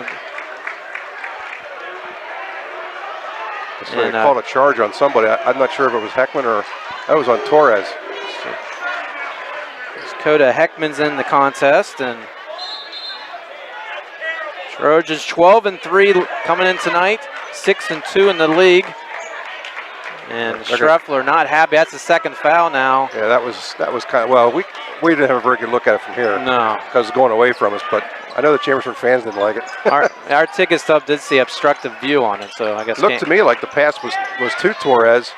So they called a charge on somebody. I'm not sure if it was Heckman or that was on Torres. Coda Heckman's in the contest, and Trojans 12-3 coming in tonight, 6-2 in the league. And Schreffler not happy. That's the second foul now. Yeah, that was kind of, well, we didn't have a very good look at it from here. No, because it's going away from us. But I know the Chambersburg fans didn't like it. our ticket stub did see obstructive view on it, so I guess it looked to me like the pass was to Torres.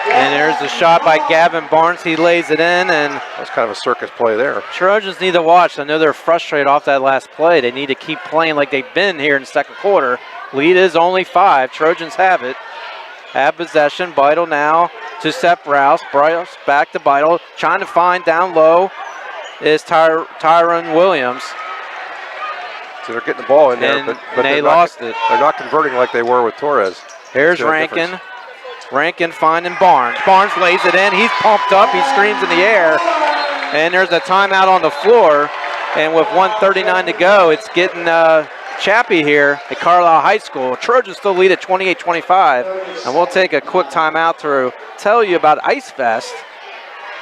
And there's the shot by Gavin Barnes. He lays it in, and that's kind of a circus play there. Trojans need to watch. I know they're frustrated off that last play. They need to keep playing like they've been here in the second quarter. Lead is only 5. Trojans have it. Have possession. Beidel now to Seth Browse. Browse back to Beidel. Trying to find down low is Tyron Williams. So they're getting the ball in there, but they lost it. They're not converting like they were with Torres. Here's Rankin. Rankin finding Barnes. Barnes lays it in. He's pumped up. He screams in the air. And there's a timeout on the floor. And with 1:39 to go, it's getting chappy here at Carlisle High School. Trojans still lead at 28-25. And we'll take a quick timeout to tell you about Ice Fest.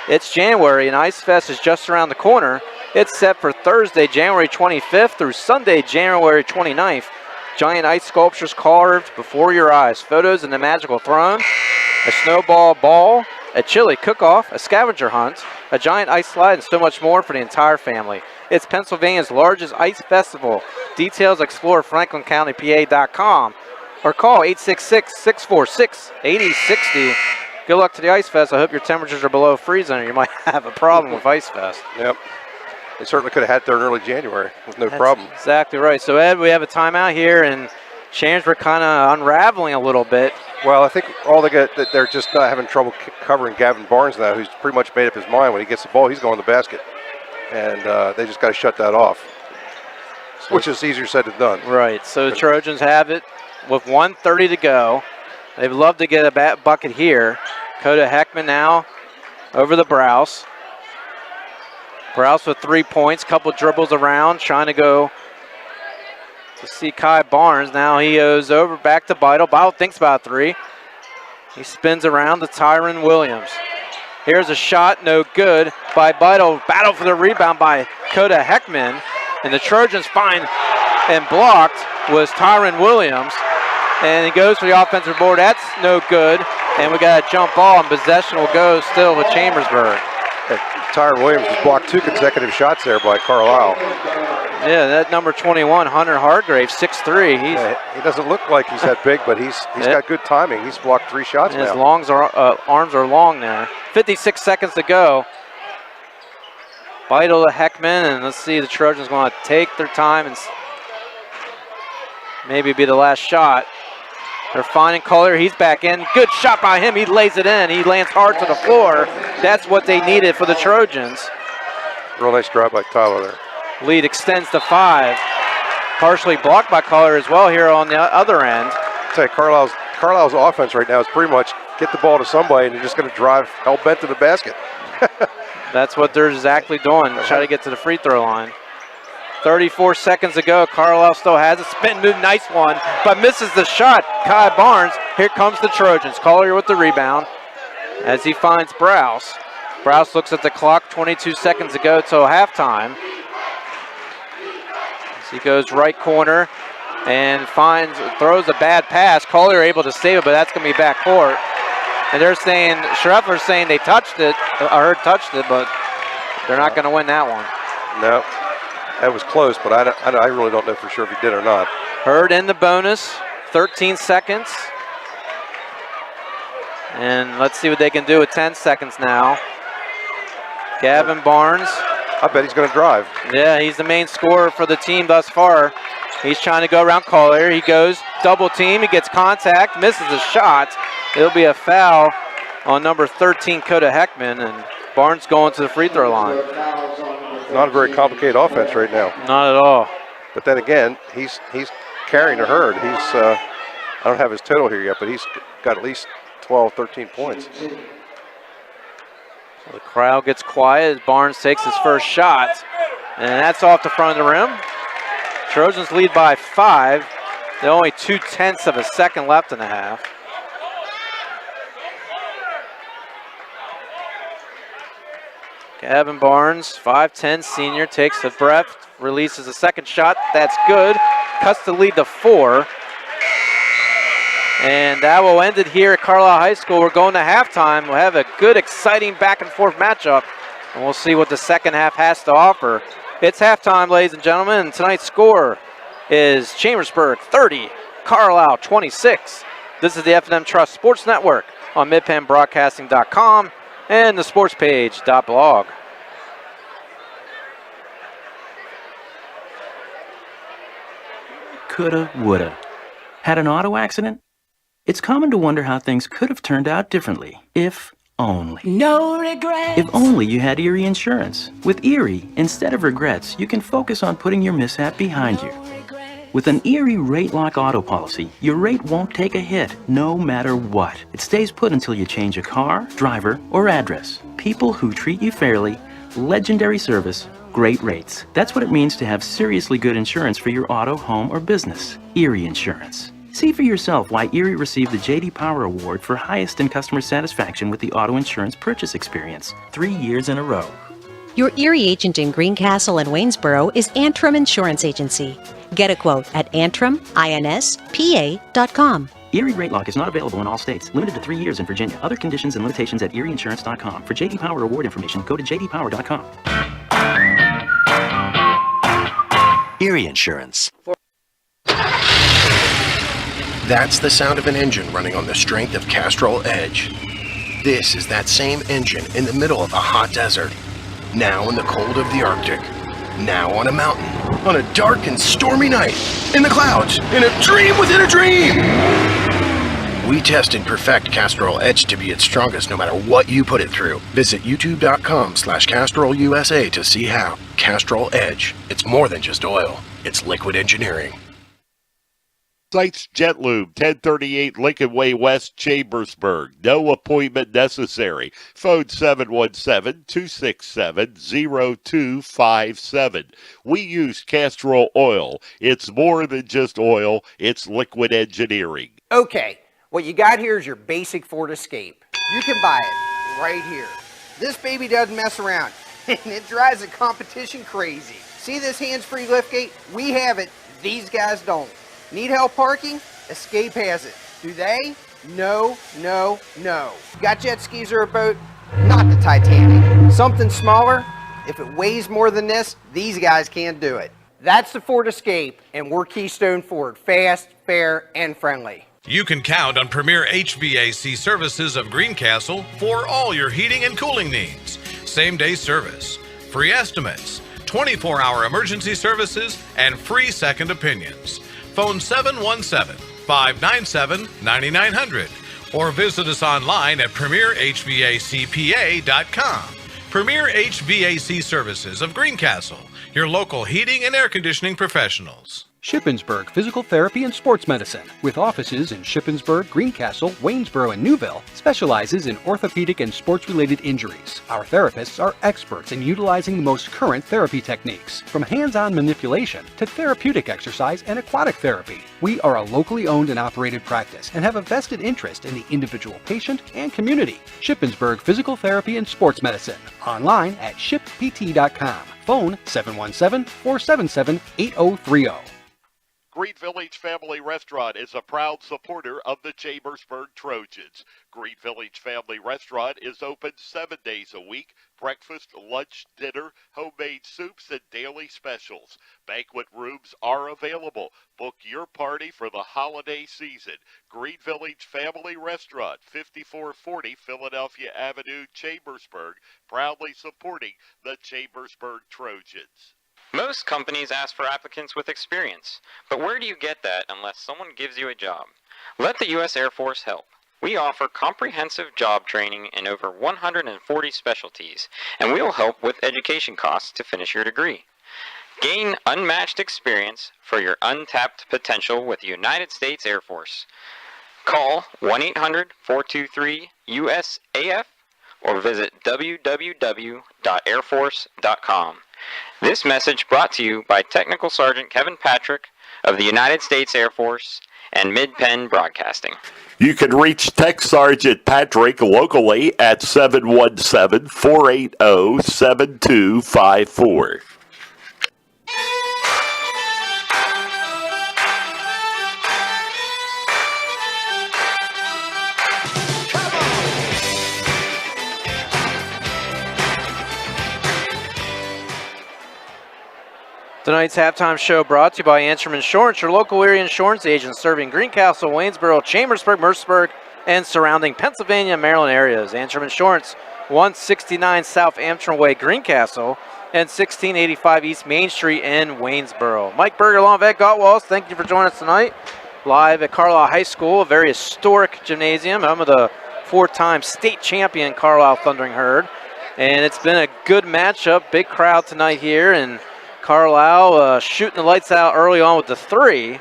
It's January, and Ice Fest is just around the corner. It's set for Thursday, January 25th through Sunday, January 29th. Giant ice sculptures carved before your eyes. Photos in the magical throne, a snowball ball, a chili cook-off, a scavenger hunt, a giant ice slide, and so much more for the entire family. It's Pennsylvania's largest ice festival. Details explore franklincountypa.com or call 866-646-8060. Good luck to the Ice Fest. I hope your temperatures are below freezing or you might have a problem with Ice Fest. Yep. They certainly could have had it there in early January with no problem. Exactly right. So, Ed, we have a timeout here, and Chambersburg kind of unraveling a little bit. Well, I think all they get that they're just not having trouble covering Gavin Barnes now, who's pretty much made up his mind when he gets the ball, he's going to the basket. And they just got to shut that off, which is easier said than done. Right. So the Trojans have it with 1:30 to go. They'd love to get a bucket here. Coda Heckman now over the Browse. Browse with 3 points, couple dribbles around, trying to go to see Kai Barnes. Now he goes over back to Beidel. Beidel thinks about 3. He spins around to Tyron Williams. Here's a shot, no good by Beidel. Battle for the rebound by Coda Heckman. And the Trojans find and blocked was Tyron Williams. And he goes for the offensive board. That's no good. And we got a jump ball, and possession will go still with Chambersburg. Tyron Williams has blocked 2 consecutive shots there by Carlisle. Yeah, that number 21, Hunter Hargrave, 6'3". He doesn't look like he's that big, but he's got good timing. He's blocked 3 shots now. His arms are long there. 56 seconds to go. Beidel to Heckman, and let's see, the Trojans going to take their time and maybe be the last shot. They're finding Collier. He's back in. Good shot by him. He lays it in. He lands hard to the floor. That's what they needed for the Trojans. Real nice drive by Tyler there. Lead extends to 5. Partially blocked by Collier as well here on the other end. I'll tell you, Carlisle's offense right now is pretty much get the ball to somebody and they're just going to drive hell-bent to the basket. That's what they're exactly doing. Try to get to the free throw line. 34 seconds to go. Carlisle still has a spin move. Nice one, but misses the shot. Kai Barnes. Here comes the Trojans. Collier with the rebound as he finds Browse. Browse looks at the clock. 22 seconds to go till halftime. As he goes right corner and throws a bad pass. Collier able to save it, but that's going to be backcourt. And they're saying, Schreffler's saying they touched it. I heard touched it, but they're not going to win that one. No. That was close, but I really don't know for sure if he did or not. Hurd in the bonus, 13 seconds. And let's see what they can do with 10 seconds now. Gavin Barnes. I bet he's going to drive. Yeah, he's the main scorer for the team thus far. He's trying to go around Collier. He goes double team. He gets contact, misses a shot. It'll be a foul on number 13, Coda Heckman, and Barnes going to the free throw line. Not a very complicated offense right now. Not at all. But then again, he's carrying a herd. I don't have his total here yet, but he's got at least 12, 13 points. So the crowd gets quiet as Barnes takes his first shot, and that's off the front of the rim. Trojans lead by 5. They're only 0.2 of a second left in the half. Gavin Barnes, 5'10", senior, takes a breath, releases a second shot. That's good. Cuts the lead to 4. And that will end it here at Carlisle High School. We're going to halftime. We'll have a good, exciting back-and-forth matchup, and we'll see what the second half has to offer. It's halftime, ladies and gentlemen, and tonight's score is Chambersburg 30, Carlisle 26. This is the F&M Trust Sports Network on midpenbroadcasting.com. and the sportspage.blog. Coulda, woulda. Had an auto accident? It's common to wonder how things could have turned out differently, if only. No regrets. If only you had Erie Insurance. With Erie, instead of regrets, you can focus on putting your mishap behind you. With an Erie Rate Lock auto policy, your rate won't take a hit, no matter what. It stays put until you change a car, driver, or address. People who treat you fairly, legendary service, great rates. That's what it means to have seriously good insurance for your auto, home, or business. Erie Insurance. See for yourself why Erie received the J.D. Power Award for highest in customer satisfaction with the auto insurance purchase experience 3 years in a row. Your Erie agent in Greencastle and Waynesboro is Antrim Insurance Agency. Get a quote at AntrimInspa.com. Erie Rate Lock is not available in all states. Limited to 3 years in Virginia. Other conditions and limitations at ErieInsurance.com. For J.D. Power Award information, go to JDPower.com. Erie Insurance. That's the sound of an engine running on the strength of Castrol Edge. This is that same engine in the middle of a hot desert. Now in the cold of the Arctic. Now on a mountain. On a dark and stormy night. In the clouds. In a dream within a dream! We test and perfect Castrol Edge to be its strongest no matter what you put it through. Visit youtube.com/CastrolUSA to see how. Castrol Edge. It's more than just oil. It's liquid engineering. Sites Jet Lube, 1038 Lincoln Way West, Chambersburg. No appointment necessary. Phone 717-267-0257. We use castor oil. It's more than just oil. It's liquid engineering. Okay, what you got here is your basic Ford Escape. You can buy it right here. This baby doesn't mess around, and it drives the competition crazy. See this hands-free liftgate? We have it. These guys don't. Need help parking? Escape has it. Do they? No, no, no. Got jet skis or a boat? Not the Titanic. Something smaller? If it weighs more than this, these guys can't do it. That's the Ford Escape, and we're Keystone Ford. Fast, fair, and friendly. You can count on Premier HVAC Services of Greencastle for all your heating and cooling needs. Same-day service, free estimates, 24-hour emergency services, and free second opinions. Phone 717-597-9900 or visit us online at premierhvacpa.com. Premier HVAC Services of Greencastle, your local heating and air conditioning professionals. Shippensburg Physical Therapy and Sports Medicine, with offices in Shippensburg, Greencastle, Waynesboro, and Newville, specializes in orthopedic and sports-related injuries. Our therapists are experts in utilizing the most current therapy techniques, from hands-on manipulation to therapeutic exercise and aquatic therapy. We are a locally owned and operated practice and have a vested interest in the individual patient and community. Shippensburg Physical Therapy and Sports Medicine, online at shippt.com. Phone 717-477-8030. Green Village Family Restaurant is a proud supporter of the Chambersburg Trojans. Green Village Family Restaurant is open 7 days a week. Breakfast, lunch, dinner, homemade soups, and daily specials. Banquet rooms are available. Book your party for the holiday season. Green Village Family Restaurant, 5440 Philadelphia Avenue, Chambersburg, proudly supporting the Chambersburg Trojans. Most companies ask for applicants with experience, but where do you get that unless someone gives you a job? Let the U.S. Air Force help. We offer comprehensive job training in over 140 specialties, and we will help with education costs to finish your degree. Gain unmatched experience for your untapped potential with the United States Air Force. Call 1-800-423-USAF or visit www.airforce.com. This message brought to you by Technical Sergeant Kevin Patrick of the United States Air Force and Mid-Penn Broadcasting. You can reach Tech Sergeant Patrick locally at 717-480-7254. Tonight's halftime show brought to you by Antrim Insurance, your local area insurance agent serving Greencastle, Waynesboro, Chambersburg, Mercersburg, and surrounding Pennsylvania and Maryland areas. Antrim Insurance, 169 South Antrim Way, Greencastle, and 1685 East Main Street in Waynesboro. Mike Berger, along with Ed Gottwals, thank you for joining us tonight. Live at Carlisle High School, a very historic gymnasium, home of the four-time state champion Carlisle Thundering Herd. And it's been a good matchup, big crowd tonight here, and Carlisle shooting the lights out early on with the three.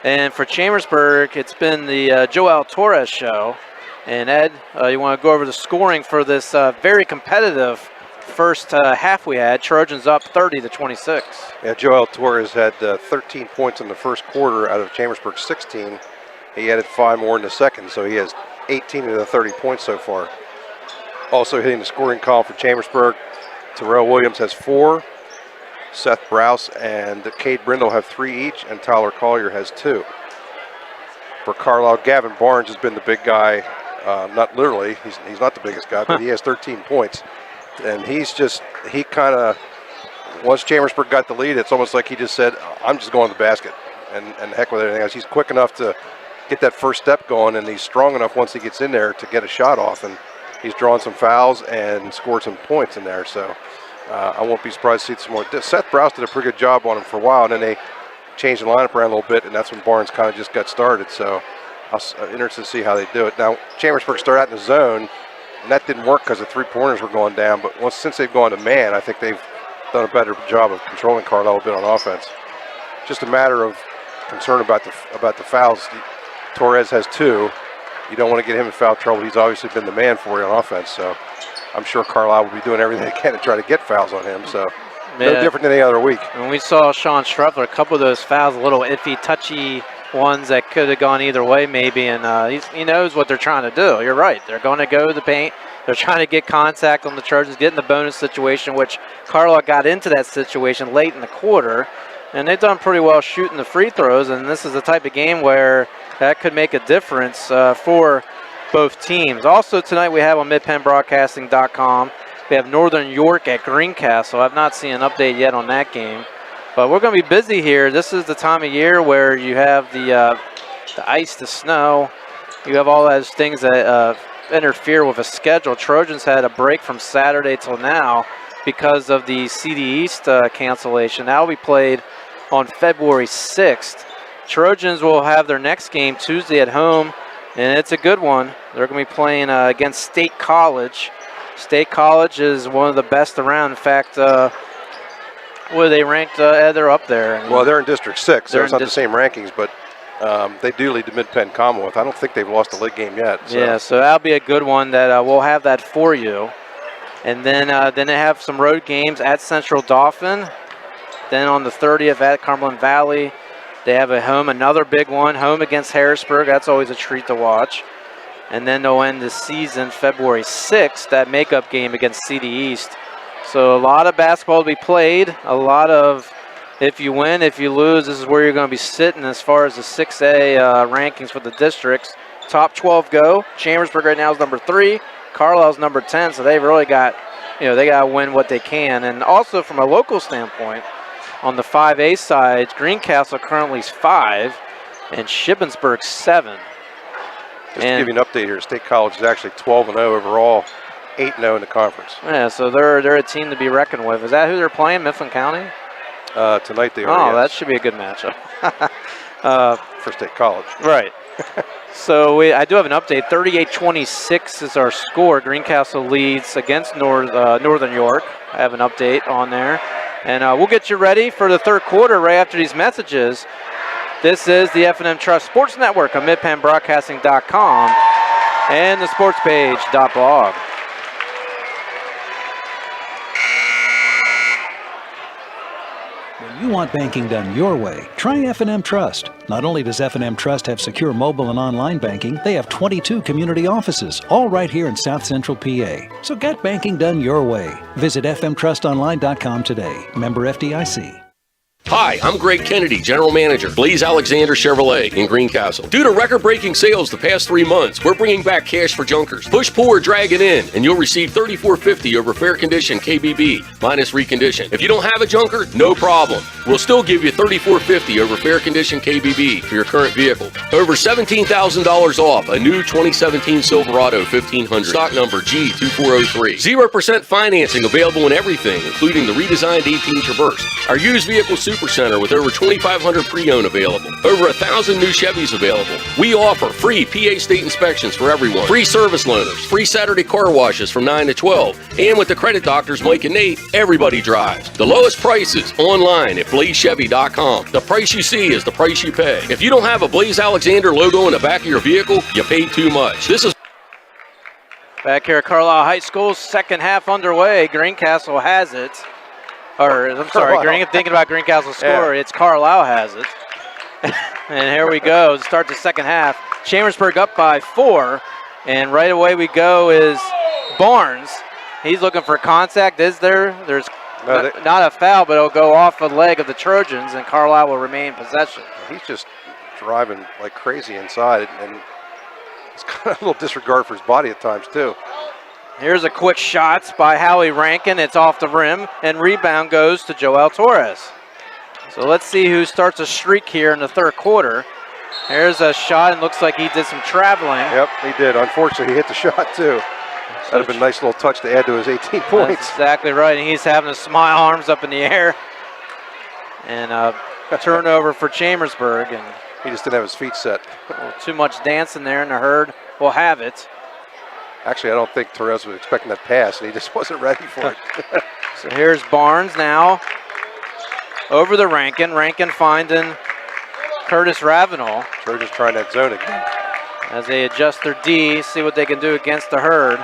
And for Chambersburg, it's been the Joel Torres show. And Ed, you want to go over the scoring for this very competitive first half we had. Trojans up 30-26. Yeah, Joel Torres had 13 points in the first quarter out of Chambersburg's 16. He added 5 more in the second, so he has 18 of the 30 points so far. Also hitting the scoring column for Chambersburg, Terrell Williams has 4. Seth Browse and Cade Brindle have 3 each, and Tyler Collier has 2. For Carlisle, Gavin Barnes has been the big guy. Not literally, he's not the biggest guy, but he has 13 points. And he kind of, once Chambersburg got the lead, it's almost like he just said, I'm just going to the basket, and heck with everything else. He's quick enough to get that first step going, and he's strong enough once he gets in there to get a shot off. And he's drawn some fouls and scored some points in there, so I won't be surprised to see some more. Seth Browse did a pretty good job on him for a while, and then they changed the lineup around a little bit, and that's when Barnes kind of just got started. So I'm interested to see how they do it. Now, Chambersburg started out in the zone, and that didn't work because the three-pointers were going down. But since they've gone to man, I think they've done a better job of controlling Carlisle a bit on offense. Just a matter of concerned about the fouls. Torres has 2. You don't want to get him in foul trouble. He's obviously been the man for you on offense, so I'm sure Carlisle will be doing everything they can to try to get fouls on him. So no different than any other week. And we saw Sean Struffler, a couple of those fouls, a little iffy, touchy ones that could have gone either way maybe, and he knows what they're trying to do. You're right. They're going to go to the paint. They're trying to get contact on the Trojans, get in the bonus situation, which Carlisle got into that situation late in the quarter. And they've done pretty well shooting the free throws, and this is the type of game where that could make a difference for both teams. Also tonight we have on midpennbroadcasting.com, we have Northern York at Greencastle. I've not seen an update yet on that game, but we're going to be busy here. This is the time of year where you have the ice, the snow. You have all those things that interfere with a schedule. Trojans had a break from Saturday till now because of the CD East cancellation. That will be played on February 6th. Trojans will have their next game Tuesday at home, and it's a good one. They're going to be playing against State College. State College is one of the best around. In fact, where they ranked, they're up there. Well, they're in District 6, so it's not the same rankings, but they do lead the Mid-Penn Commonwealth. I don't think they've lost a league game yet. So. Yeah, so that'll be a good one that we'll have that for you. And then they have some road games at Central Dauphin. Then on the 30th at Cumberland Valley, they have another big one, home against Harrisburg. That's always a treat to watch. And then they'll end the season February 6th, that makeup game against CD East. So a lot of basketball to be played, a lot of if you win, if you lose, this is where you're going to be sitting as far as the 6A rankings for the districts. Top 12 go. Chambersburg right now is number 3. Carlisle's number 10, so they've really got, they got to win what they can. And also from a local standpoint, on the 5A side, Greencastle currently is 5 and Shippensburg 7. Just to give you an update here, State College is actually 12-0 overall, 8-0 in the conference. Yeah, so they're a team to be reckoned with. Is that who they're playing, Mifflin County? Tonight they are. Oh, that should be a good matchup. For State College. Right. So I do have an update. 38-26 is our score. Greencastle leads against Northern York. I have an update on there. And we'll get you ready for the third quarter right after these messages. This is the F&M Trust Sports Network on midpennbroadcasting.com and the sportspage.blog. When you want banking done your way, try F&M Trust. Not only does F&M Trust have secure mobile and online banking, they have 22 community offices, all right here in South Central PA. So get banking done your way. Visit fmtrustonline.com today. Member FDIC. Hi, I'm Greg Kennedy, General Manager, Blaze Alexander Chevrolet in Greencastle. Due to record-breaking sales the past 3 months, we're bringing back cash for junkers. Push, pull, or drag it in, and you'll receive $34.50 over fair condition KBB, minus recondition. If you don't have a junker, no problem. We'll still give you $34.50 over fair condition KBB for your current vehicle. Over $17,000 off a new 2017 Silverado 1500, stock number G2403. 0% financing available in everything, including the redesigned 18 Traverse. Our used vehicle Super Center with over 2,500 pre-owned available. Over 1,000 new Chevys available. We offer free PA state inspections for everyone. Free service loaners. Free Saturday car washes from 9 to 12. And with the credit doctors Mike and Nate, everybody drives. The lowest prices online at blazechevy.com. The price you see is the price you pay. If you don't have a Blaze Alexander logo in the back of your vehicle, you paid too much. This is back here at Carlisle High School, second half underway. Greencastle has it. Or, I'm sorry, thinking about Greencastle's score, It's Carlisle has it. And here we go to start the second half. Chambersburg up by 4. And right away we go is Barnes. He's looking for contact. There's not a foul, but it'll go off the leg of the Trojans, and Carlisle will remain in possession. He's just driving like crazy inside, and it's got a little disregard for his body at times, too. Here's a quick shot by Howie Rankin. It's off the rim, and rebound goes to Joel Torres. So let's see who starts a streak here in the third quarter. Here's a shot, and looks like he did some traveling. Yep, he did. Unfortunately, he hit the shot, too. That would have been a nice little touch to add to his 18 points. That's exactly right, and he's having to smile, arms up in the air. And a turnover for Chambersburg. And he just didn't have his feet set. Too much dancing there, and the Herd will have it. Actually, I don't think Torres was expecting that pass, and he just wasn't ready for it. So here's Barnes now over the Rankin. Rankin finding Curtis Ravenel. Trojans trying that zone again. As they adjust their D, see what they can do against the Herd.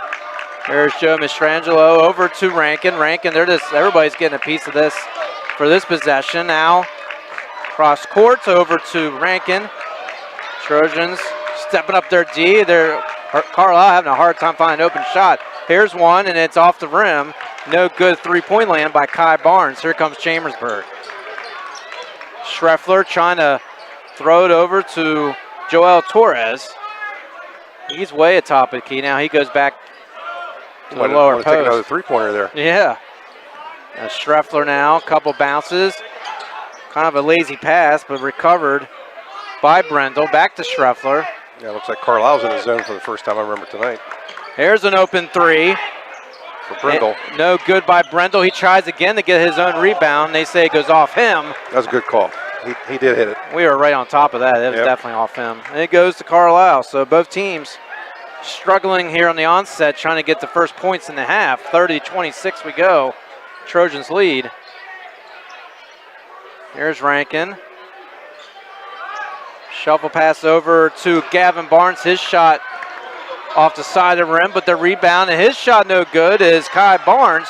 There's Joe Mistrangelo over to Rankin. Rankin, everybody's getting a piece of this for this possession. Now, cross court over to Rankin. Trojans stepping up their D. Carlisle having a hard time finding an open shot. Here's one, and it's off the rim. No good three-point land by Kai Barnes. Here comes Chambersburg. Schreffler trying to throw it over to Joel Torres. He's way atop of the key now. He goes back to the lower post. Take another three-pointer there. Yeah. Schreffler now, a couple bounces. Kind of a lazy pass, but recovered by Brendel. Back to Schreffler. Yeah, looks like Carlisle's in the zone for the first time I remember tonight. Here's an open three. For Brendel. No good by Brendel. He tries again to get his own rebound. They say it goes off him. That was a good call. He did hit it. We were right on top of that. It was definitely off him. And it goes to Carlisle. So both teams struggling here on the onset, trying to get the first points in the half. 30-26 we go. Trojans lead. Here's Rankin. Shuffle pass over to Gavin Barnes. His shot off the side of the rim, but the rebound and his shot no good is Kai Barnes.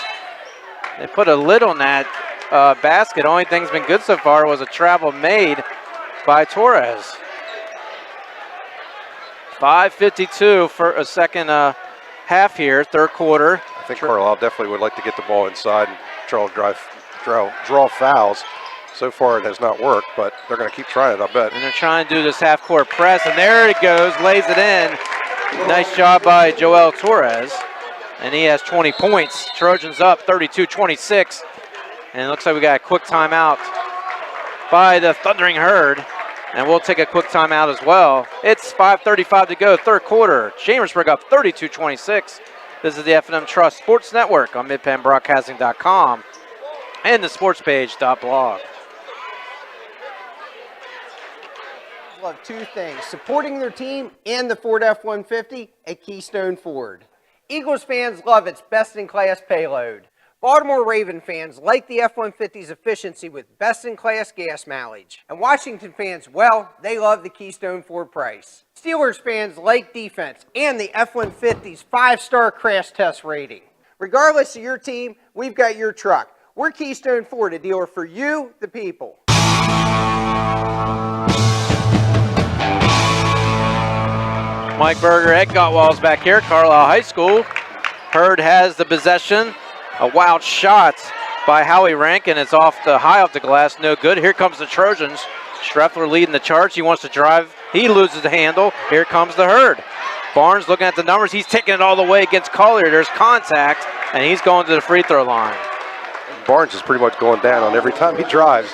They put a lid on that basket. Only thing's been good so far was a travel made by Torres. 5:52 for a second half here, third quarter. I think Carlisle definitely would like to get the ball inside and draw fouls. So far it has not worked, but they're going to keep trying it, I bet. And they're trying to do this half-court press, and there it goes, lays it in. Nice job by Joel Torres, and he has 20 points. Trojans up 32-26, and it looks like we got a quick timeout by the Thundering Herd, and we'll take a quick timeout as well. It's 5:35 to go, third quarter. Chambersburg up 32-26. This is the F&M Trust Sports Network on MidPennBroadcasting.com and the sportspage.blog. Love two things: supporting their team and the Ford F-150 at Keystone Ford. Eagles fans love its best-in-class payload. Baltimore Raven fans like the F-150's efficiency with best-in-class gas mileage. And Washington fans, well, they love the Keystone Ford price. Steelers fans like defense and the F-150's 5-star crash test rating. Regardless of your team, we've got your truck. We're Keystone Ford, a dealer for you, the people. Mike Berger, Ed Gottwall's back here, Carlisle High School. Herd has the possession. A wild shot by Howie Rankin. It's high off the glass, no good. Here comes the Trojans. Schreffler leading the charge. He wants to drive. He loses the handle. Here comes the Herd. Barnes looking at the numbers. He's taking it all the way against Collier. There's contact, and he's going to the free throw line. Barnes is pretty much going down on every time he drives.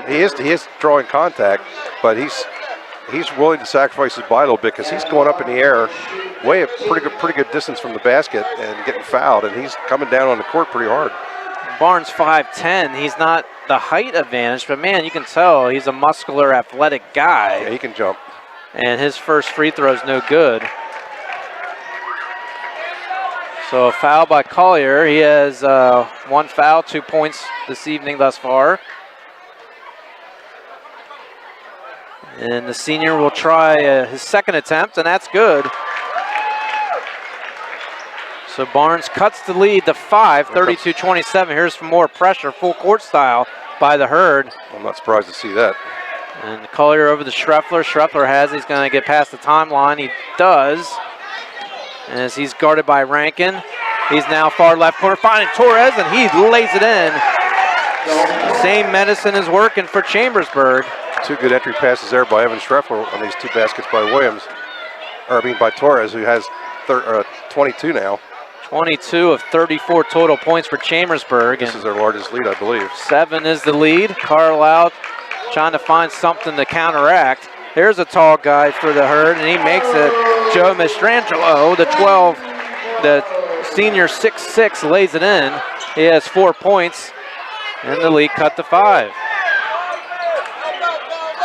He is drawing contact, but he's willing to sacrifice his body a little bit because he's going up in the air way a pretty good distance from the basket and getting fouled, and he's coming down on the court pretty hard. Barnes 5'10". He's not the height advantage, but man, you can tell he's a muscular, athletic guy. Yeah, he can jump. And his first free throw is no good. So a foul by Collier. He has one foul, 2 points this evening thus far. And the senior will try his second attempt, and that's good. So Barnes cuts the lead to 5, 32-27. Here's some more pressure, full court style by the Herd. I'm not surprised to see that. And Collier over to Schreffler. Schreffler he's going to get past the timeline. He does. As he's guarded by Rankin. He's now far left corner, finding Torres, and he lays it in. Same medicine is working for Chambersburg. Two good entry passes there by Evan Schreffler on these two baskets by by Torres, who has 22 now. 22 of 34 total points for Chambersburg. This is their largest lead, I believe. 7 is the lead. Carlisle trying to find something to counteract. Here's a tall guy for the Herd, and he makes it. Joe Mistrangelo, the 12, the senior 6'6", lays it in. He has 4 points, and the lead cut to 5.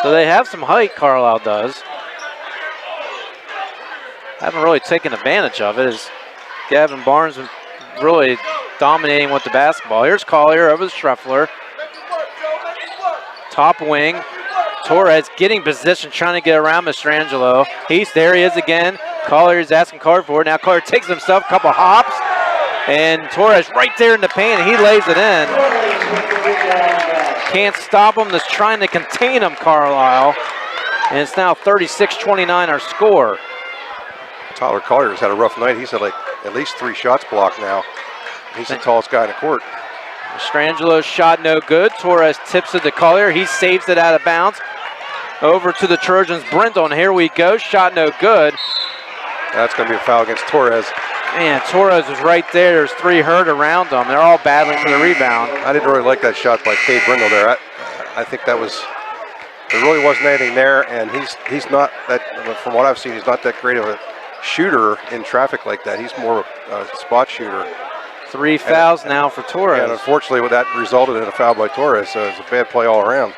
So they have some height, Carlisle does. Haven't really taken advantage of it, as Gavin Barnes was really dominating with the basketball. Here's Collier over to Schreffler. Top wing, Torres getting position, trying to get around Mastrangelo. There he is again. Collier is asking Collier for it. Now Collier takes himself a couple hops. And Torres right there in the paint, and he lays it in. Can't stop him. Just trying to contain him, Carlisle. And it's now 36-29 our score. Tyler Collier's had a rough night. He's had like at least 3 shots blocked now. He's the tallest guy in the court. Mastrangelo's shot no good. Torres tips it to Collier. He saves it out of bounds. Over to the Trojans. Brindle, and here we go. Shot no good. That's going to be a foul against Torres. Man, Torres is right there. There's 3 hurt around them. They're all battling for the rebound. I didn't really like that shot by Cade Brindle there. I think that was, there really wasn't anything there, and he's not that, from what I've seen, he's not that great of a shooter in traffic like that. He's more of a spot shooter. 3 fouls now for Torres. And unfortunately, that resulted in a foul by Torres, so it's a bad play all around.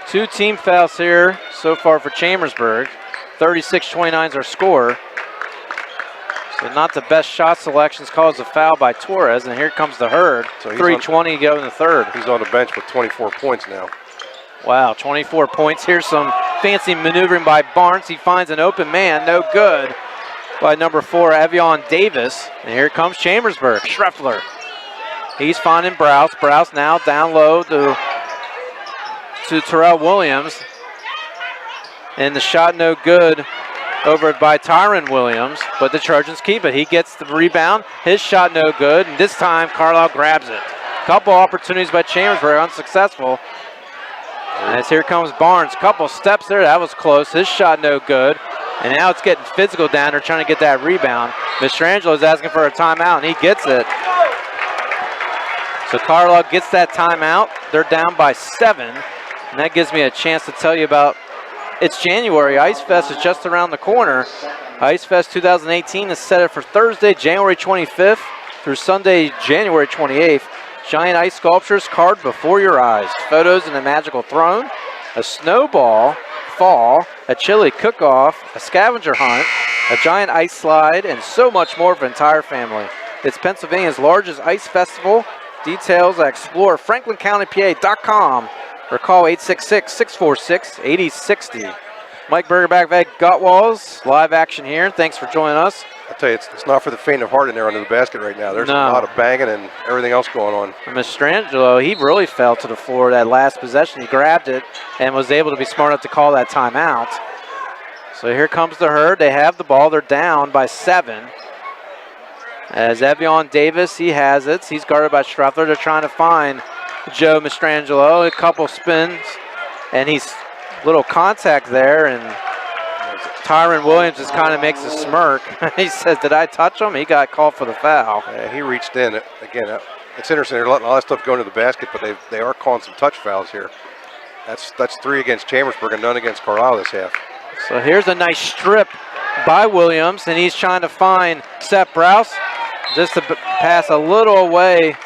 2 team fouls here so far for Chambersburg. 36-29 is our score. So not the best shot selections, caused a foul by Torres, and here comes the herd. So 3:20 to go in the third. He's on the bench with 24 points now. Wow, 24 points. Here's some fancy maneuvering by Barnes. He finds an open man, no good, by number 4, Evian Davis. And here comes Chambersburg. Schreffler. He's finding Browse. Browse now down low to Terrell Williams. And the shot no good over by Tyron Williams, but the Trojans keep it. He gets the rebound. His shot no good, and this time Carlisle grabs it. Couple opportunities by Chambersburg, unsuccessful. As here comes Barnes. Couple steps there, that was close. His shot no good. And now it's getting physical down there, trying to get that rebound. Mastrangelo is asking for a timeout, and he gets it. So Carlisle gets that timeout. They're down by 7. And that gives me a chance to tell you about, it's January. Ice Fest is just around the corner. Ice Fest 2018 is set for Thursday, January 25th through Sunday, January 28th. Giant ice sculptures carved before your eyes. Photos in a magical throne, a snowball fall, a chili cook-off, a scavenger hunt, a giant ice slide, and so much more for the entire family. It's Pennsylvania's largest ice festival. Details at exploreFranklinCountyPA.com or call 866-646-8060. Mike Berger back at Gutwalls. Live action here. Thanks for joining us. I'll tell you, it's not for the faint of heart in there under the basket right now. There's a lot of banging and everything else going on. Mastrangelo, he really fell to the floor that last possession. He grabbed it and was able to be smart enough to call that timeout. So here comes the herd. They have the ball. They're down by 7. As Evian Davis, he has it. He's guarded by Schreffler. They're trying to find Joe Mastrangelo. A couple spins, and he's little contact there, and Tyron Williams just kind of makes a smirk. He says, did I touch him? He got called for the foul. Yeah, he reached in. Again, it's interesting. They're letting a lot of stuff go into the basket, but they are calling some touch fouls here. That's 3 against Chambersburg and none against Carlisle this half. So here's a nice strip by Williams, and he's trying to find Seth Browse. Just to pass a little away,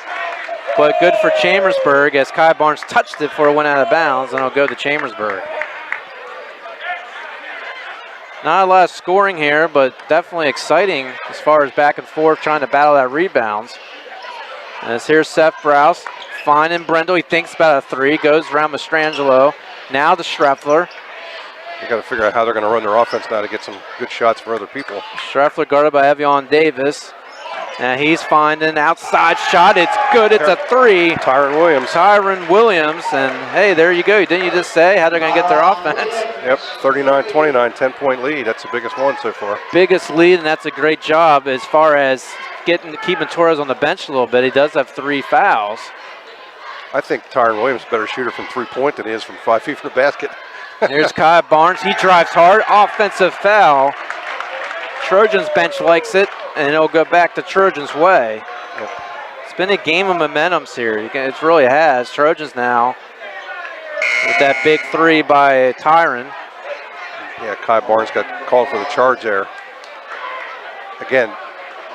but good for Chambersburg as Kai Barnes touched it before it went out of bounds, and it'll go to Chambersburg. Not a lot of scoring here, but definitely exciting as far as back and forth trying to battle that rebounds. As here's Seth Browse, finding Brindle. He thinks about a 3, goes around Mastrangelo. Now to Schreffler. You got to figure out how they're going to run their offense now to get some good shots for other people. Schreffler guarded by Evian Davis. And he's finding outside shot. It's good. It's a 3. Tyron Williams. And, hey, there you go. Didn't you just say how they're going to get their offense? Yep, 39-29, 10-point lead. That's the biggest one so far. Biggest lead, and that's a great job as far as keeping Torres on the bench a little bit. He does have 3 fouls. I think Tyron Williams is a better shooter from 3-point than he is from 5 feet from the basket. Here's Kai Barnes. He drives hard. Offensive foul. Trojans bench likes it, and it'll go back the Trojans' way. Yep. It's been a game of momentum here. It really has. Trojans now with that big 3 by Tyron. Yeah, Kai Barnes got called for the charge there. Again,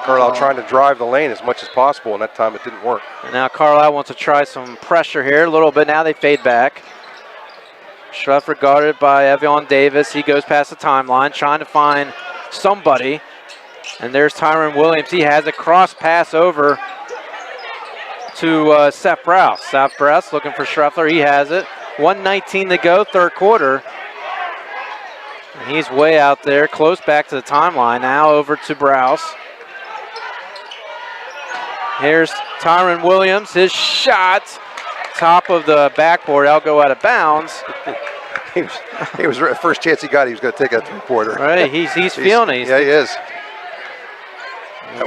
Carlisle trying to drive the lane as much as possible, and that time it didn't work. And now Carlisle wants to try some pressure here a little bit. Now they fade back. Schreffler guarded by Evian Davis. He goes past the timeline, trying to find somebody. And there's Tyron Williams. He has a cross pass over to Seth Browse. Seth Browse looking for Schreffler. He has it. 1:19 to go, third quarter. He's way out there, close back to the timeline. Now over to Browse. Here's Tyron Williams. His shot, top of the backboard. That'll go out of bounds. He was the first chance he got, he was going to take that three-pointer. Right, he's feeling it. Yeah, he is.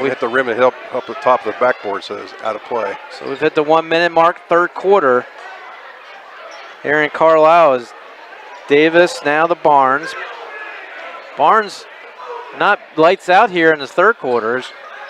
We hit the rim and hit up the top of the backboard, so it's out of play. So we've hit the 1 minute mark, third quarter. Here in Carlisle is Davis, now the Barnes. Barnes not lights out here in the third quarters.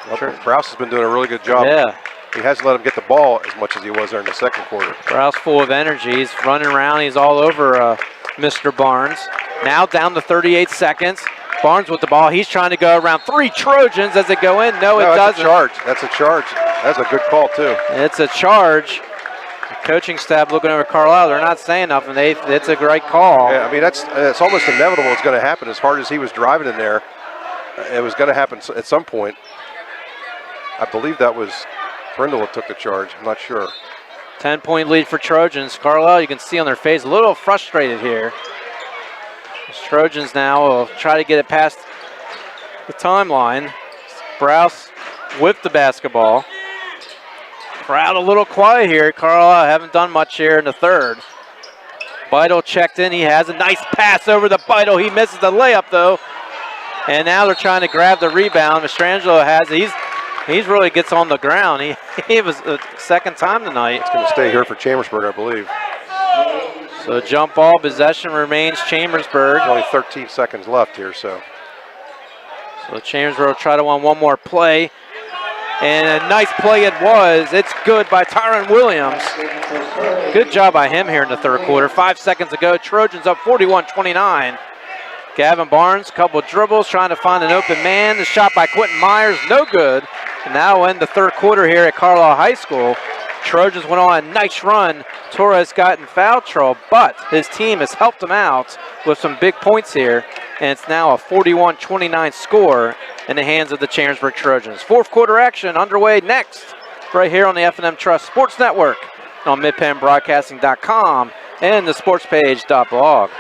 Well, Browse has been doing a really good job. Yeah. He hasn't let him get the ball as much as he was there in the second quarter. Browse full of energy. He's running around. He's all over Mr. Barnes. Now down to 38 seconds. Barnes with the ball. He's trying to go around 3 Trojans. Does it go in? No, it doesn't. That's a charge. That's a charge. That's a good call, too. It's a charge. The coaching staff looking over Carlisle, they're not saying nothing. It's a great call. Yeah, I mean, it's almost inevitable it's going to happen. As hard as he was driving in there, it was going to happen at some point. I believe that was Brindle that took the charge. I'm not sure. 10-point lead for Trojans. Carlisle, you can see on their face, a little frustrated here. The Trojans now will try to get it past the timeline. Browse with the basketball. Crowd a little quiet here. Carlisle haven't done much here in the third. Beidel checked in. He has a nice pass over the Beidel. He misses the layup, though. And now they're trying to grab the rebound. Mastrangelo has it. He's really gets on the ground. He was the second time tonight. It's going to stay here for Chambersburg, I believe. So jump ball, possession remains Chambersburg. Only 13 seconds left here, so Chambersburg will try to win one more play. And a nice play it was. It's good by Tyron Williams. Good job by him here in the third quarter. 5 seconds to go. Trojans up 41-29. Gavin Barnes, couple dribbles, trying to find an open man. The shot by Quentin Myers, no good. And now in the third quarter here at Carlisle High School, Trojans went on a nice run. Torres got in foul trouble, but his team has helped him out with some big points here. And it's now a 41-29 score in the hands of the Chambersburg Trojans. Fourth quarter action underway next, right here on the F&M Trust Sports Network, on MidPennBroadcasting.com and the sportspage.blog.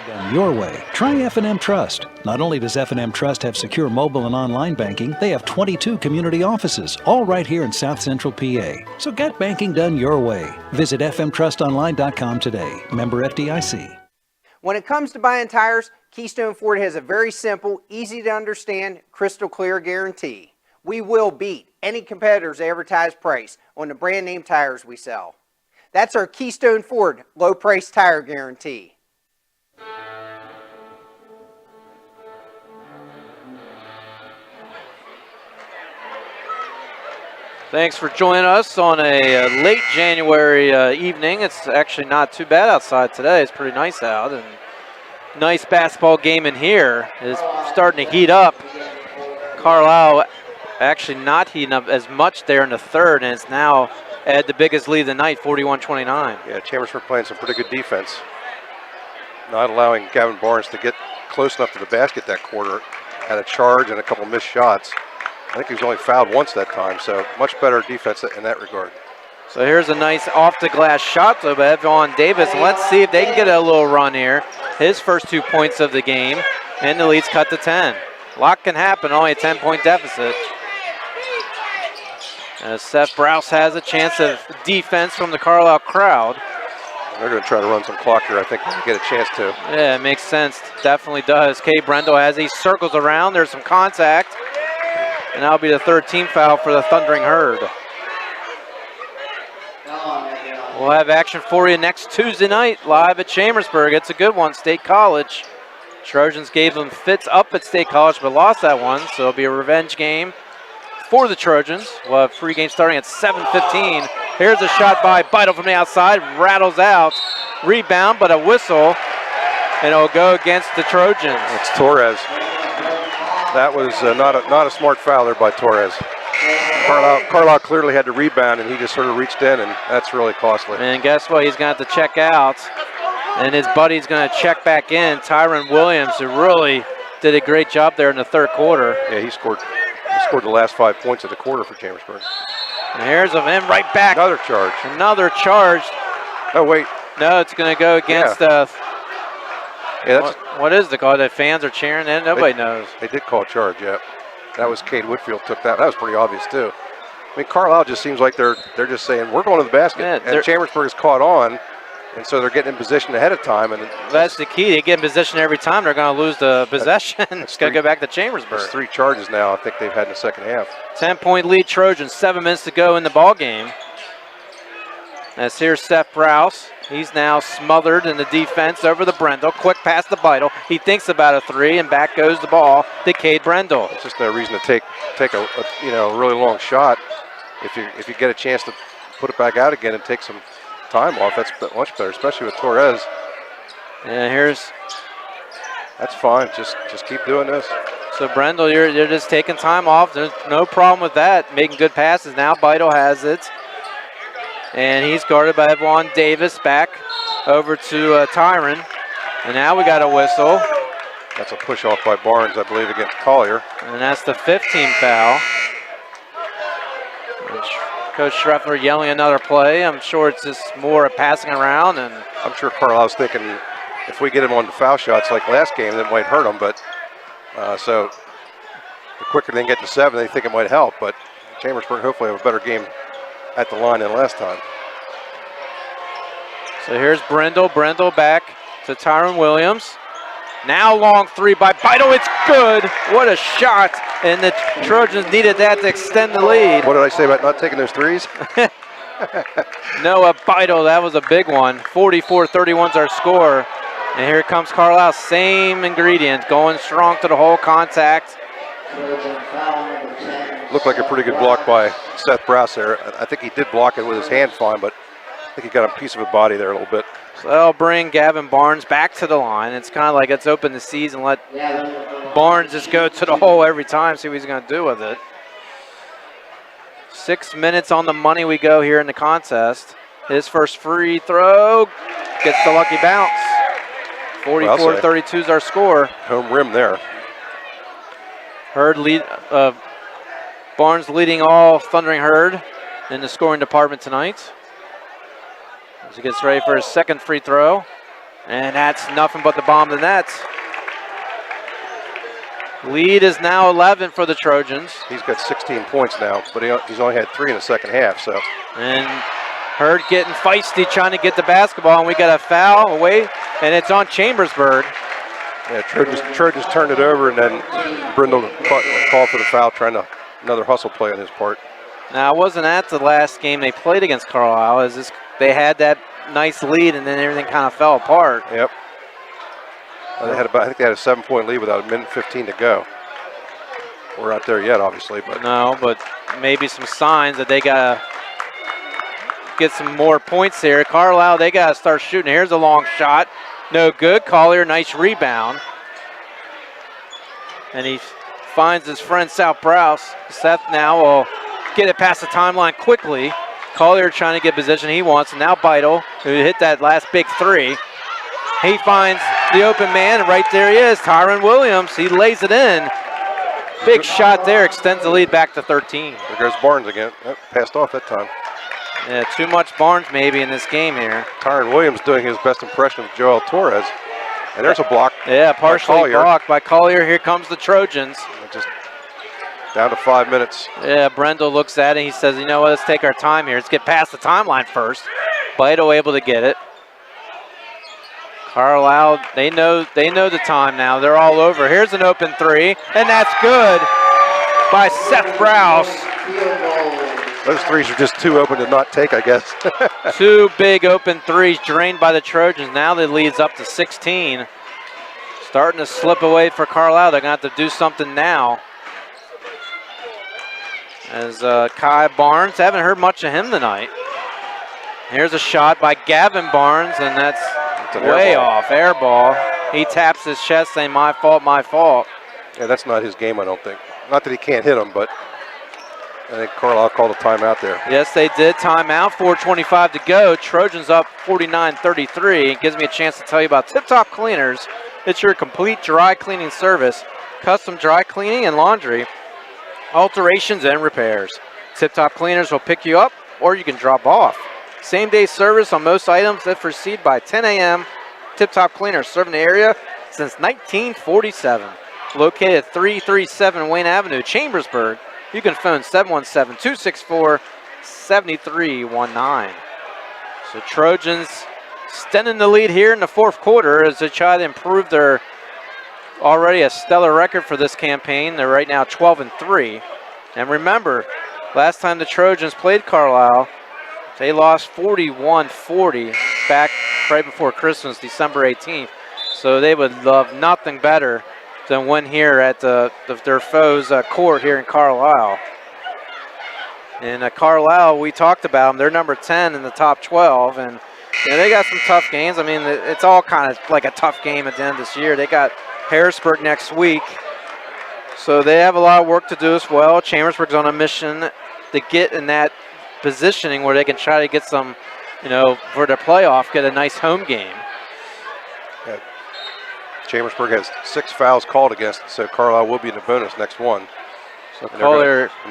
Done your way. Try F&M Trust. Not only does F&M Trust have secure mobile and online banking, they have 22 community offices, all right here in South Central PA. So get banking done your way. Visit fmtrustonline.com today. Member FDIC. When it comes to buying tires, Keystone Ford has a very simple, easy to understand, crystal clear guarantee. We will beat any competitor's advertised price on the brand name tires we sell. That's our Keystone Ford low price tire guarantee. Thanks for joining us on a late January evening. It's actually not too bad outside today. It's pretty nice out, and nice basketball game in here is starting to heat up. Carlisle actually not heating up as much there in the third, and it's now at the biggest lead of the night, 41-29. Yeah, Chambersburg playing some pretty good defense. Not allowing Gavin Barnes to get close enough to the basket that quarter. Had a charge and a couple missed shots. I think he was only fouled once that time, so much better defense in that regard. So here's a nice off-the-glass shot though by Evan Davis. Let's see if they can get a little run here. His first 2 points of the game, and the lead's cut to 10. A lot can happen, only a 10-point deficit. As Seth Browse has a chance of defense from the Carlisle crowd. They're going to try to run some clock here, I think, to get a chance to. Yeah, it makes sense. Definitely does. Kay Brendel has these circles around. There's some contact. And that'll be the third team foul for the Thundering Herd. We'll have action for you next Tuesday night live at Chambersburg. It's a good one, State College. Trojans gave them fits up at State College but lost that one, so it'll be a revenge game for the Trojans. We'll have free game starting at 7:15. Here's a shot by Beidel from the outside, rattles out. Rebound, but a whistle, and it'll go against the Trojans. It's Torres. That was not a smart foul there by Torres. Carlisle clearly had to rebound, and he just sort of reached in, and that's really costly. And guess what? He's going to have to check out, and his buddy's going to check back in. Tyron Williams, who really did a great job there in the third quarter. Yeah, he scored the last 5 points of the quarter for Chambersburg. And here's of him right back. Another charge. Another charge. Oh, wait. No, it's going to go against. What is the call? The fans are cheering in. Nobody knows. They did call a charge. Yeah, that was Cade Whitfield took that. That was pretty obvious too. I mean, Carlisle just seems like they're just saying we're going to the basket, and Chambersburg is caught on, and so they're getting in position ahead of time. And that's the key. They get in position every time. They're going to lose the possession. It's going to go back to Chambersburg. There's 3 charges now. I think they've had in the second half. 10-point lead, Trojans. 7 minutes to go in the ball game. As here's Seth Browse. He's now smothered in the defense over the Brendel. Quick pass to Beidel. He thinks about a 3, and back goes the ball to Cade Brendel. It's just no reason to take a really long shot. If you get a chance to put it back out again and take some time off, that's much better, especially with Torres. Yeah, that's fine. Just keep doing this. So Brendel, you're just taking time off. There's no problem with that. Making good passes. Now Beidel has it. And he's guarded by Evan Davis. Back over to Tyron. And now we got a whistle. That's a push off by Barnes, I believe, against Collier. And that's the 15th foul. And Coach Schreffler yelling another play. I'm sure it's just more of passing around. And I'm sure Carlisle's thinking if we get him on the foul shots like last game, that might hurt him. But so the quicker they can get to 7, they think it might help. But Chambersburg hopefully have a better game at the line than last time. So here's Brendel. Brendel back to Tyron Williams. Now long 3 by Beidel. It's good. What a shot. And the Trojans needed that to extend the lead. What did I say about not taking those 3s? Noah Beidel, that was a big one. 44-31's our score. And here comes Carlisle. Same ingredient. Going strong to the hole. Contact. Looked like a pretty good block by Seth Browse there. I think he did block it with his hand fine, but I think he got a piece of a body there a little bit. So that'll bring Gavin Barnes back to the line. It's kind of like let's open the seas and let Barnes just go to the hole every time, see what he's going to do with it. 6 minutes on the money we go here in the contest. His first free throw gets the lucky bounce. 44-32 is our score. Home rim there. Barnes leading all Thundering Herd in the scoring department tonight. As he gets ready for his second free throw. And that's nothing but the bomb to the net. Lead is now 11 for the Trojans. He's got 16 points now, but he's only had 3 in the second half. So. And Herd getting feisty, trying to get the basketball, and we got a foul away, and it's on Chambersburg. Yeah, Trojans turned it over, and then Brindle called for the foul, trying to another hustle play on his part. Now, I wasn't at the last game they played against Carlisle. They had that nice lead, and then everything kind of fell apart. Yep. I think they had a 7-point lead with about 1:15 to go. We're not there yet, obviously, but no, but maybe some signs that they gotta get some more points here. Carlisle, they gotta start shooting. Here's a long shot, no good. Collier, nice rebound, and he finds his friend Seth Browse. Seth now will get it past the timeline quickly. Collier trying to get position he wants, and now Beidel, who hit that last big 3. He finds the open man, and right there he is, Tyron Williams. He lays it in. Big shot there, extends the lead back to 13. There goes Barnes again. Passed off that time. Yeah, too much Barnes maybe in this game here. Tyron Williams doing his best impression of Joel Torres. And there's a block. Yeah, partially blocked by Collier. Here comes the Trojans. Just down to 5 minutes. Yeah, Brendel looks at it. He says, you know what, let's take our time here. Let's get past the timeline first. Beidel able to get it. Carlisle, they know the time now. They're all over. Here's an open 3, and that's good by Seth Browse. Those 3s are just too open to not take, I guess. 2 big open 3s drained by the Trojans. Now the lead's up to 16. Starting to slip away for Carlisle. They're going to have to do something now. As Kai Barnes, haven't heard much of him tonight. Here's a shot by Gavin Barnes, and that's way off. Air ball. He taps his chest saying, my fault, my fault. Yeah, that's not his game, I don't think. Not that he can't hit him, but I think Carlisle called a timeout there. Yes, they did. Timeout, 4:25 to go. Trojans up 49-33. It gives me a chance to tell you about Tip Top Cleaners. It's your complete dry cleaning service. Custom dry cleaning and laundry, alterations and repairs. Tip Top Cleaners will pick you up, or you can drop off. Same-day service on most items that proceed by 10 a.m. Tip Top Cleaner, serving the area since 1947. Located at 337 Wayne Avenue, Chambersburg. You can phone 717-264-7319. So Trojans extending the lead here in the fourth quarter as they try to improve their already a stellar record for this campaign. They're right now 12-3. And remember, last time the Trojans played Carlisle, they lost 41-40 back right before Christmas, December 18th. So they would love nothing better than win here at their foes' court here in Carlisle. And Carlisle, we talked about them. They're number 10 in the top 12, and they got some tough games. I mean, it's all kind of like a tough game at the end of this year. They got Harrisburg next week, so they have a lot of work to do as well. Chambersburg's on a mission to get in that positioning where they can try to get some, for their playoff, get a nice home game. Yeah. Chambersburg has 6 fouls called against it, so Carlisle will be in the bonus next one. So and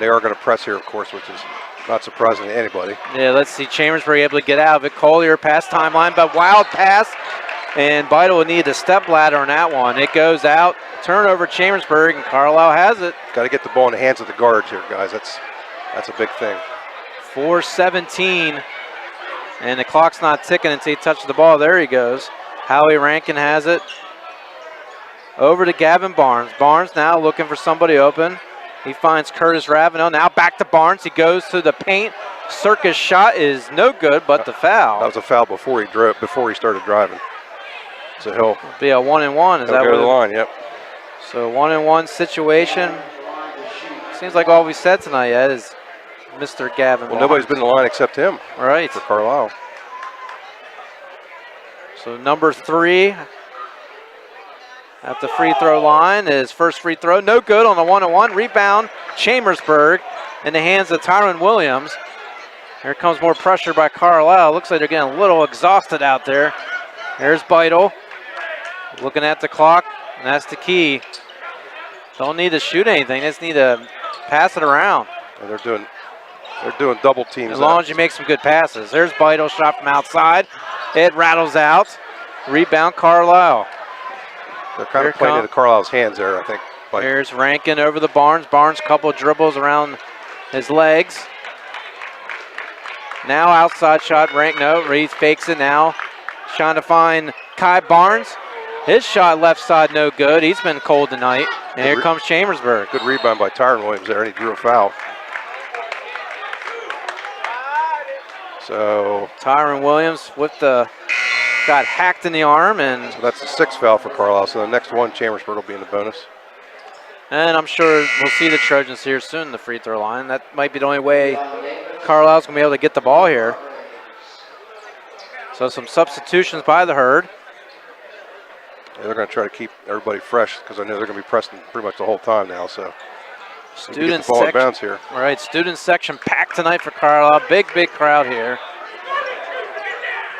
they are going to press here, of course, which is not surprising to anybody. Yeah, let's see. Chambersburg able to get out of it. Collier pass timeline, but wild pass. And Beidel will need a step ladder on that one. It goes out. Turnover Chambersburg, and Carlisle has it. Got to get the ball in the hands of the guards here, guys. That's a big thing. 4:17. And the clock's not ticking until he touches the ball. There he goes. Howie Rankin has it. Over to Gavin Barnes. Barnes now looking for somebody open. He finds Curtis Ravenel. Now back to Barnes. He goes to the paint. Circus shot is no good, but the foul. That was a foul before he started driving. So he'll be a 1-and-1. Is that go to the line? Yep. So 1-and-1 situation. Seems like all we said tonight, Ed, is Mr. Gavin. Well, nobody's been in the line except him. Right. For Carlisle. So number 3 at the free throw line. His first free throw, no good on the 1-on-1. Rebound, Chambersburg in the hands of Tyron Williams. Here comes more pressure by Carlisle. Looks like they're getting a little exhausted out there. There's Beidel looking at the clock, and that's the key. Don't need to shoot anything. They just need to pass it around. And they're doing double teams. As long as you make some good passes. There's Beidel, shot from outside. It rattles out. Rebound, Carlisle. They're kind of playing into Carlisle's hands there, I think. Here's Rankin over the Barnes. Barnes, couple dribbles around his legs. Now outside shot, Reed fakes it now. Trying to find Kai Barnes. His shot left side, no good. He's been cold tonight. And here comes Chambersburg. Good rebound by Tyron Williams there, and he drew a foul. So Tyron Williams got hacked in the arm, and so that's the 6th foul for Carlisle. So the next one, Chambersburg will be in the bonus. And I'm sure we'll see the Trojans here soon, the free throw line. That might be the only way Carlisle's going to be able to get the ball here. So some substitutions by the Herd. Yeah, they're going to try to keep everybody fresh because I know they're going to be pressing pretty much the whole time now. So student ball section, bounce here. All right, student section packed tonight for Carlisle. Big crowd here.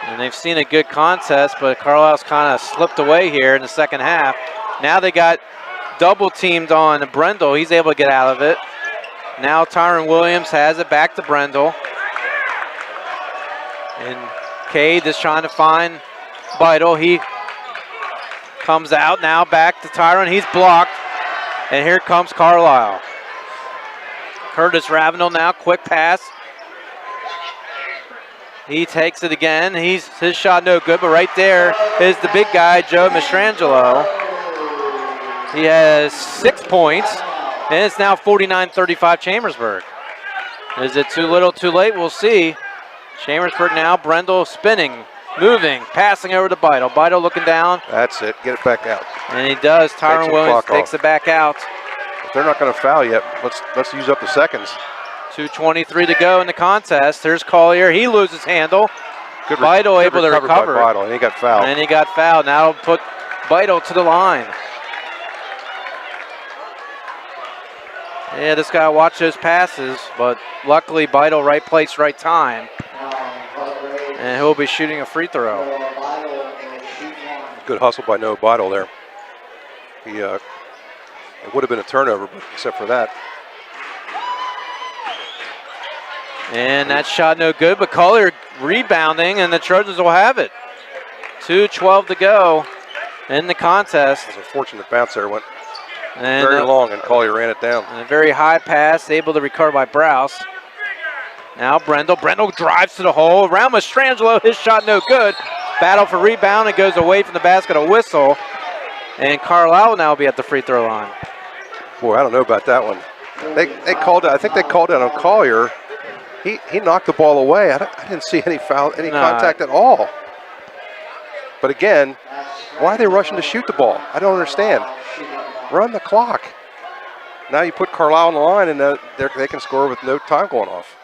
And they've seen a good contest, but Carlisle's kind of slipped away here in the second half. Now they got double teamed on Brendel. He's able to get out of it. Now Tyron Williams has it back to Brendel. And Cade is trying to find Beidel. He comes out now back to Tyron. He's blocked. And here comes Carlisle. Curtis Ravenel now, quick pass. He takes it again. His shot no good, but right there is the big guy, Joe Mastrangelo. He has 6 points, and it's now 49-35 Chambersburg. Is it too little, too late? We'll see. Chambersburg now, Brendel spinning, moving, passing over to Beidel. Beidel looking down. That's it. Get it back out. And he does. Tyron Williams takes it back out. If they're not going to foul yet, let's use up the seconds. 2:23 to go in the contest. There's Collier. He loses handle. Beidel able to recover. Beidel, and he got fouled. And he got fouled. Now put Beidel to the line. Yeah, this guy watch those passes, but luckily Beidel right place, right time. And he'll be shooting a free throw. Good hustle by Noah Beidel there. It would have been a turnover, but except for that. And that shot no good, but Collier rebounding, and the Trojans will have it. 2:12 to go in the contest. It was a fortunate bounce there. Went and, very long, and Collier ran it down. And a very high pass, able to recover by Browse. Now Brendel. Brendel drives to the hole. Around Mastrangelo, his shot no good. Battle for rebound. It goes away from the basket, a whistle. And Carlisle will now be at the free throw line. Boy, I don't know about that one. They called it. I think they called it on Collier. He knocked the ball away. I didn't see any foul, any contact at all. But again, why are they rushing to shoot the ball? I don't understand. Run the clock. Now you put Carlisle on the line, and they can score with no time going off.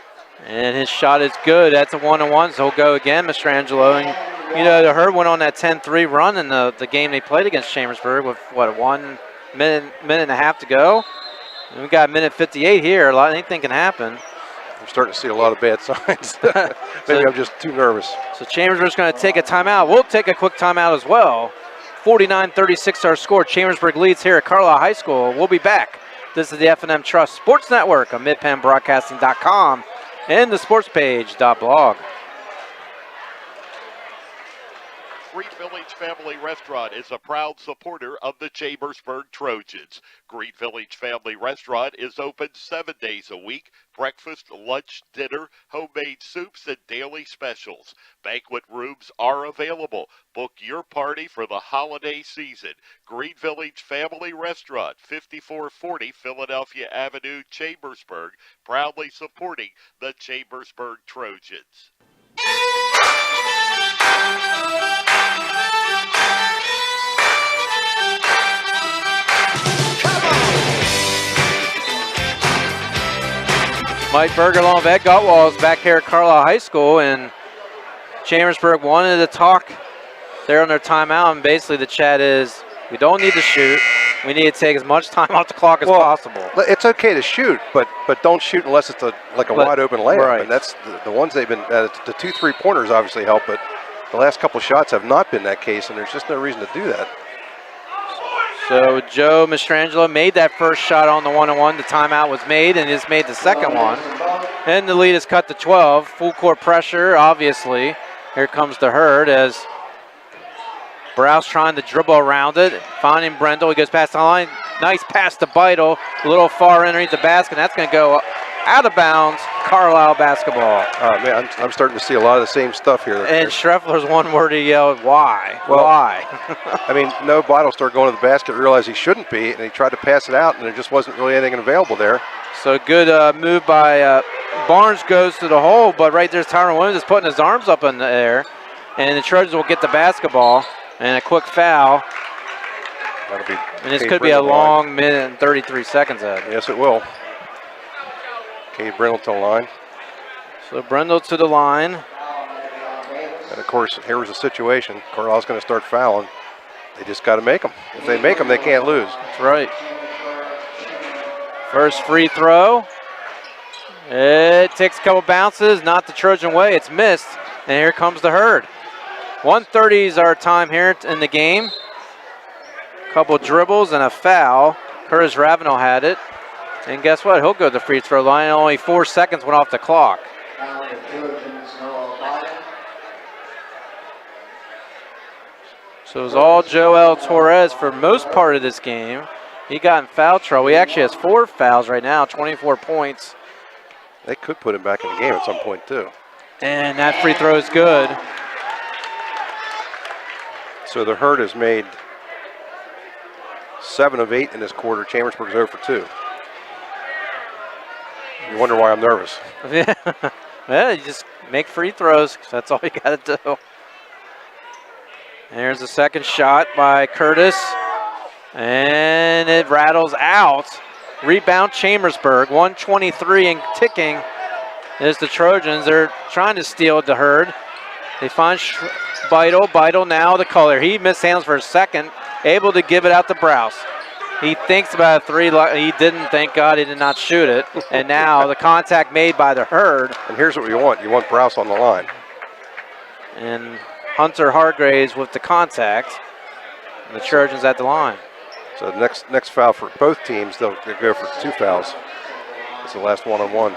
And his shot is good. That's a 1-on-1, so he'll go again, Mastrangelo. And, you know, the Herd went on that 10-3 run in the game they played against Chambersburg with, what, 1 minute and a half to go? And we got a minute 58 here. Anything can happen. I'm starting to see a lot of bad signs. Maybe I'm just too nervous. So Chambersburg's going to take a timeout. We'll take a quick timeout as well. 49-36 our score. Chambersburg leads here at Carlisle High School. We'll be back. This is the F&M Trust Sports Network on MidPennBroadcasting.com and the sportspage.blog. Green Village Family Restaurant is a proud supporter of the Chambersburg Trojans. Green Village Family Restaurant is open 7 days a week. Breakfast, lunch, dinner, homemade soups, and daily specials. Banquet rooms are available. Book your party for the holiday season. Green Village Family Restaurant, 5440 Philadelphia Avenue, Chambersburg, proudly supporting the Chambersburg Trojans. Mike Berger along with Ed Gutwalls back here at Carlisle High School, and Chambersburg wanted to talk there on their timeout, and basically the chat is, we don't need to shoot. We need to take as much time off the clock as possible. It's okay to shoot, but don't shoot unless it's like a wide open layup. Right. And that's the ones they've been, the 2 3-pointers obviously help, but the last couple shots have not been that case, and there's just no reason to do that. So Joe Mastrangelo made that first shot on the 1-on-1. The timeout was made, and has made the second one. And the lead is cut to 12. Full court pressure, obviously. Here comes the Herd as Browse trying to dribble around it. Finding Brendel, he goes past the line. Nice pass to Beidel. A little far underneath the basket. That's going to go out of bounds. Carlisle basketball. Oh, man, I'm starting to see a lot of the same stuff here. And Schreffler's one word he yelled, why? Well, why? I mean, no, Beidel started going to the basket, realized he shouldn't be, and he tried to pass it out, and there just wasn't really anything available there. So good move by Barnes, goes to the hole, but right there's Tyron Williams is putting his arms up in the air, and the Trojans will get the basketball, and a quick foul. That'll be. And this could be a long minute and 33 seconds ahead. Yes, it will. Cade Brendel to the line. So Brendel to the line. And of course, here was the situation. Carlisle's going to start fouling. They just got to make them. If they make them, they can't lose. That's right. First free throw. It takes a couple bounces, not the Trojan way. It's missed. And here comes the Herd. 1:30 is our time here in the game. Couple dribbles and a foul. Curtis Ravenel had it. And guess what? He'll go to the free throw line. Only 4 seconds went off the clock. So it was all Joel Torres for most part of this game. He got in foul trouble. He actually has 4 fouls right now, 24 points. They could put him back in the game at some point, too. And that free throw is good. So the Herd has made 7 of 8 in this quarter. Chambersburg's 0 for 2. You wonder why I'm nervous. Yeah. Well, you just make free throws. That's all you got to do. And here's the second shot by Curtis. And it rattles out. Rebound Chambersburg. 1:23 and ticking is the Trojans. They're trying to steal the Herd. They find Beidel. Beidel now the color. He mishandles for a second. Able to give it out to Browse. He thinks about a 3. He didn't, thank God he did not shoot it. And now the contact made by the Herd. And here's what you want. You want Browse on the line. And Hunter Hargraves with the contact. And the Trojans at the line. So the next foul for both teams, they'll go for 2 fouls. It's the last 1-on-1.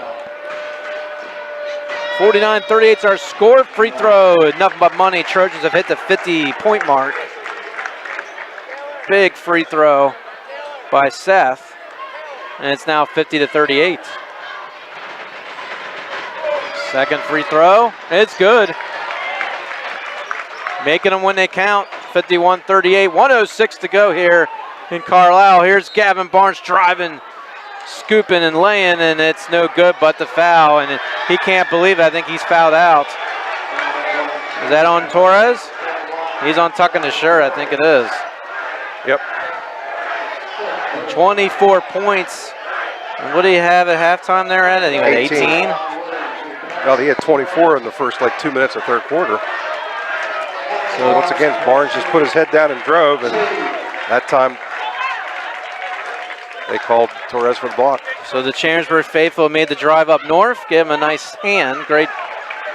49-38 is our score. Free throw, nothing but money. Trojans have hit the 50-point mark. Big free throw by Seth, and it's now 50-38. Second free throw, it's good. Making them when they count. 51-38, 1:06 to go here in Carlisle. Here's Gavin Barnes driving, scooping and laying, and it's no good but the foul, and he can't believe it. I think he's fouled out. Is that on Torres? He's untucking his shirt, I think it is. Yep. 24 points. And what do you have at halftime there, Ed? I think it was 18. Well, he had 24 in the first 2 minutes of third quarter. So once again, Barnes just put his head down and drove, and that time they called Torres for the block. So the Chambersburg faithful made the drive up north, gave him a nice hand. Great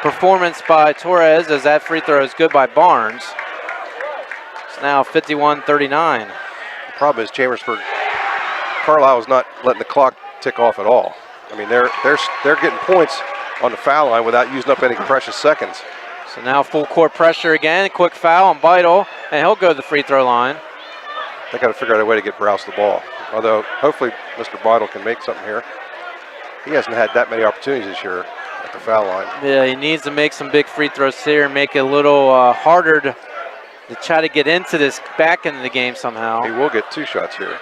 performance by Torres, as that free throw is good by Barnes. It's now 51-39. The problem is Carlisle is not letting the clock tick off at all. I mean, they're getting points on the foul line without using up any precious seconds. So now full court pressure again. Quick foul on Beidel, and he'll go to the free throw line. They got to figure out a way to get Browse the ball. Although hopefully Mr. Beidel can make something here. He hasn't had that many opportunities this year at the foul line. Yeah, he needs to make some big free throws here and make it a little harder to try to get into this back into the game somehow. He will get 2 shots here.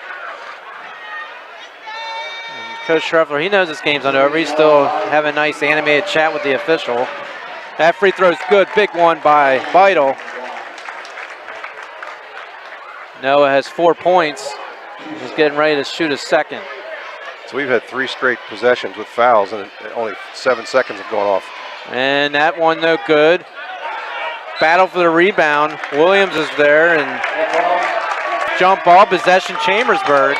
And Coach Schreffler, he knows this game's not over. He's still having a nice animated chat with the official. That free throw is good. Big one by Beidel. Noah has 4 points. He's getting ready to shoot a second. So we've had 3 straight possessions with fouls, and only 7 seconds have gone off. And that one no good. Battle for the rebound. Williams is there, and jump ball possession Chambersburg.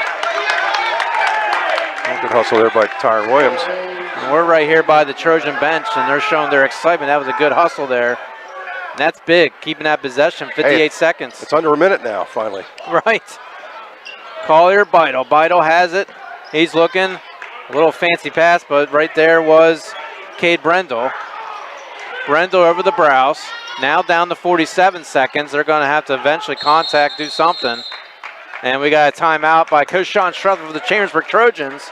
Good hustle there by Tyron Williams. And we're right here by the Trojan bench, and they're showing their excitement. That was a good hustle there. And that's big, keeping that possession, 58 seconds. It's under a minute now, finally. Right. Collier, Beidel. Beidel has it. He's looking. A little fancy pass, but right there was Cade Brendel. Brendel over the Browse. Now down to 47 seconds. They're going to have to eventually contact, do something. And we got a timeout by Coach Sean Struther for the Chambersburg Trojans.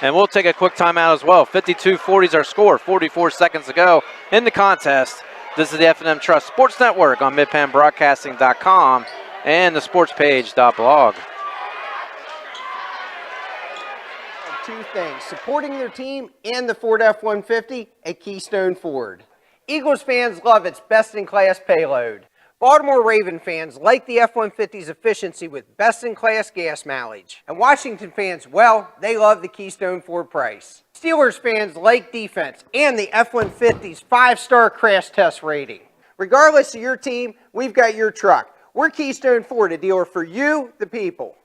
And we'll take a quick timeout as well. 52-40 is our score. 44 seconds to go in the contest. This is the F&M Trust Sports Network on midpenbroadcasting.com and the sportspage.blog. 2 things: supporting their team and the Ford F-150 at Keystone Ford. Eagles fans love its best-in-class payload. Baltimore Raven fans like the F-150's efficiency with best-in-class gas mileage. And Washington fans, well, they love the Keystone Ford price. Steelers fans like defense and the F-150's 5-star crash test rating. Regardless of your team, we've got your truck. We're Keystone Ford, a dealer for you, the people.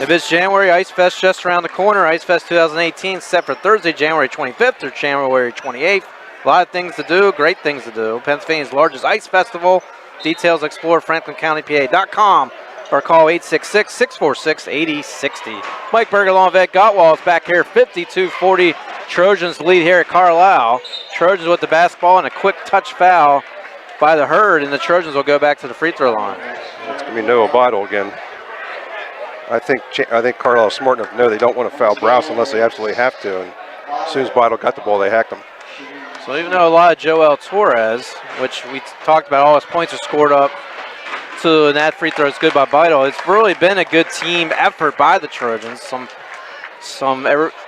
If it's January, Ice Fest just around the corner. Ice Fest 2018 set for Thursday, January 25th through January 28th. A lot of things to do, great things to do. Pennsylvania's largest ice festival. Details explore franklincountypa.com or call 866-646-8060. Mike Berger along with Ed Gottwald is back here. 52-40 Trojans lead here at Carlisle. Trojans with the basketball and a quick touch foul by the Herd, and the Trojans will go back to the free throw line. It's going to be Noah Beidel again. I think Carlisle is smart enough to know they don't want to foul Browse unless they absolutely have to. And as soon as Beidel got the ball, they hacked him. So even though a lot of Joel Torres, which we talked about, all his points are scored up to, and that free throw is good by Beidel, it's really been a good team effort by the Trojans.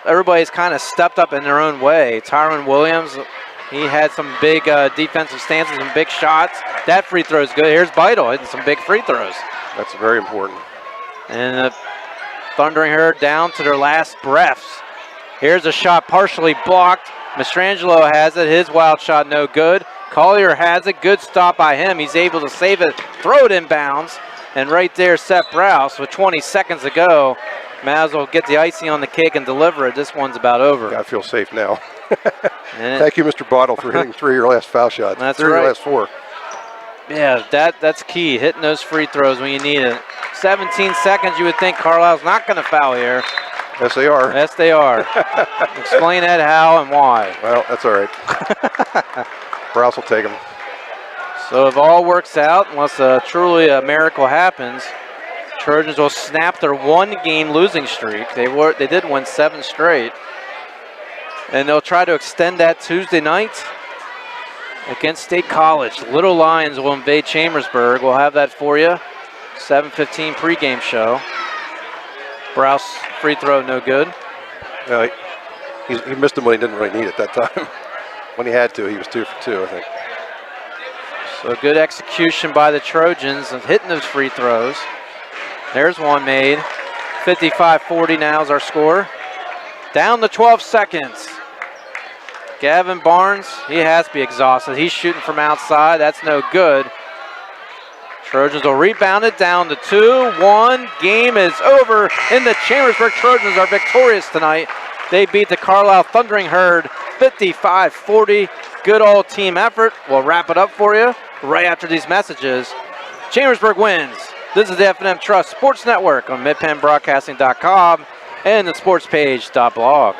Everybody's kind of stepped up in their own way. Tyron Williams, he had some big defensive stances and big shots. That free throw is good. Here's Beidel hitting some big free throws. That's very important. And the Thundering Herd down to their last breaths. Here's a shot partially blocked. Mastrangelo has it. His wild shot no good. Collier has it. Good stop by him. He's able to save it, throw it inbounds. And right there, Seth Browse with 20 seconds to go. Might as well get the icing on the cake and deliver it. This one's about over. Gotta feel safe now. Thank you, Mr. Beidel, for hitting 3 of your last foul shots. That's right. 3 of your last 4. Yeah, that's key, hitting those free throws when you need it. 17 seconds, you would think Carlisle's not going to foul here. Yes, they are. Yes, they are. Explain that how and why. Well, that's all right. Browse will take them. So if all works out, unless truly a miracle happens, Trojans will snap their one-game losing streak. They did win 7 straight. And they'll try to extend that Tuesday night against State College. Little Lions will invade Chambersburg. We'll have that for you. 7:15 pregame show. Browse free throw, no good. No, he missed him when he didn't really need it that time. When he had to, he was 2 for 2, I think. So good execution by the Trojans of hitting those free throws. There's one made. 55-40 now is our score. Down to 12 seconds. Gavin Barnes, he has to be exhausted. He's shooting from outside. That's no good. Trojans will rebound it down to 2-1. Game is over, and the Chambersburg Trojans are victorious tonight. They beat the Carlisle Thundering Herd 55-40. Good old team effort. We'll wrap it up for you right after these messages. Chambersburg wins. This is the F&M Trust Sports Network on midpenbroadcasting.com and the sportspage.blog.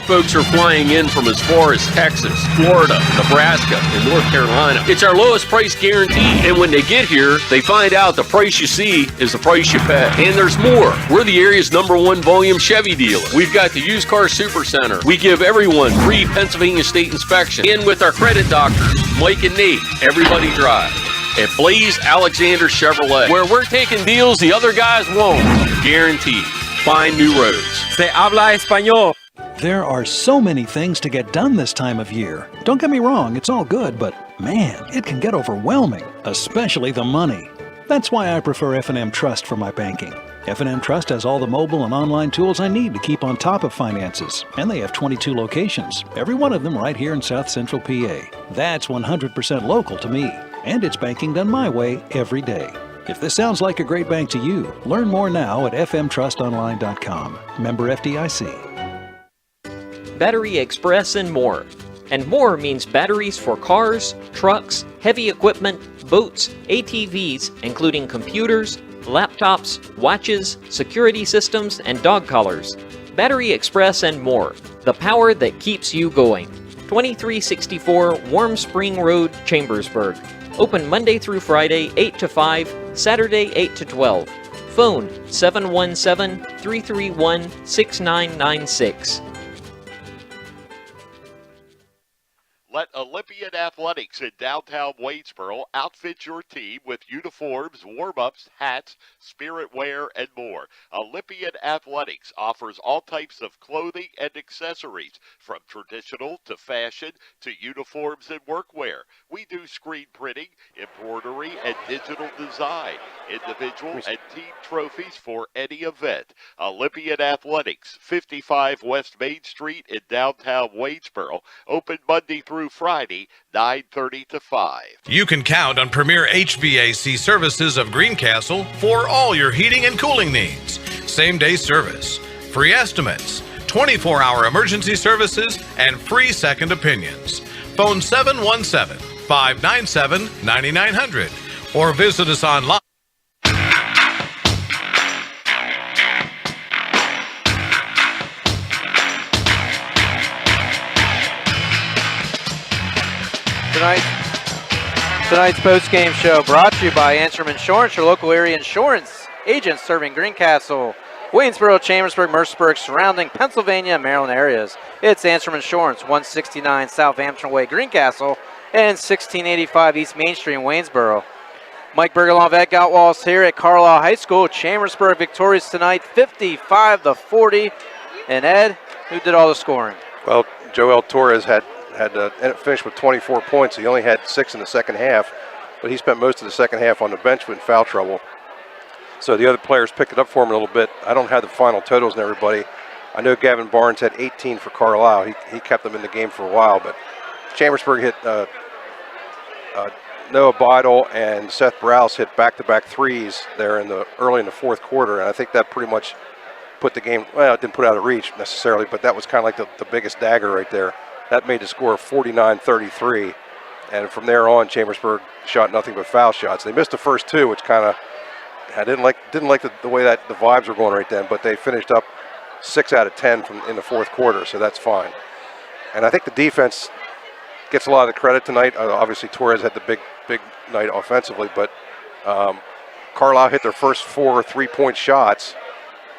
Folks are flying in from as far as Texas, Florida, Nebraska, and North Carolina. It's our lowest price guarantee, and when they get here, they find out the price you see is the price you pay. And there's more. We're the area's #1 volume Chevy dealer. We've got the Used Car Super Center. We give everyone free Pennsylvania State inspection. And with our credit doctors, Mike and Nate, everybody drive. At Blaze Alexander Chevrolet, where we're taking deals the other guys won't. Guaranteed. Find new roads. Se habla español. There are so many things to get done this time of year. Don't get me wrong, it's all good, but man, it can get overwhelming, especially the money. That's why I prefer F&M Trust for my banking. F&M Trust has all the mobile and online tools I need to keep on top of finances, and they have 22 locations, every one of them right here in South Central PA. That's 100% local to me, and it's banking done my way every day. If this sounds like a great bank to you, learn more now at fmtrustonline.com. Member FDIC. Battery Express and more. And more means batteries for cars, trucks, heavy equipment, boats, ATVs, including computers, laptops, watches, security systems, and dog collars. Battery Express and more. The power that keeps you going. 2364 Warm Spring Road, Chambersburg. Open Monday through Friday, 8 to 5, Saturday, 8 to 12. Phone 717-331-6996. Let Olympian Athletics in downtown Waynesboro outfit your team with uniforms, warm-ups, hats, spirit wear, and more. Olympian Athletics offers all types of clothing and accessories, from traditional to fashion to uniforms and workwear. We do screen printing, embroidery, and digital design, individual and team trophies for any event. Olympian Athletics, 55 West Main Street in downtown Waynesboro, open Monday through Friday, 9:30 to 5. You can count on Premier HVAC Services of Greencastle for all your heating and cooling needs. Same-day service, free estimates, 24-hour emergency services, and free second opinions. Phone 717-597-9900 or visit us online. Tonight's post-game show brought to you by Antrim Insurance, your local area insurance agent serving Greencastle, Waynesboro, Chambersburg, Mercersburg, surrounding Pennsylvania and Maryland areas. It's Antrim Insurance, 169 South Hampton Way, Greencastle, and 1685 East Main Street in Waynesboro. Mike Berger along with Ed Gottwals here at Carlisle High School. Chambersburg victorious tonight, 55-40. And Ed, who did all the scoring? Well, Joel Torres had finished with 24 points. He only had 6 in the second half, but he spent most of the second half on the bench with foul trouble. So the other players picked it up for him a little bit. I don't have the final totals and everybody. I know Gavin Barnes had 18 for Carlisle. He kept them in the game for a while, but Chambersburg hit Noah Beidel and Seth Browse hit back-to-back threes there early in the fourth quarter, and I think that pretty much put the game, well, it didn't put out of reach necessarily, but that was kind of like the biggest dagger right there. That made the score 49-33. And from there on, Chambersburg shot nothing but foul shots. They missed the first two, which kind of, I didn't like the way that the vibes were going right then, but they finished up 6 out of 10 in the fourth quarter, so that's fine. And I think the defense gets a lot of the credit tonight. Obviously, Torres had the big night offensively, but Carlisle hit their first 4 3-point shots,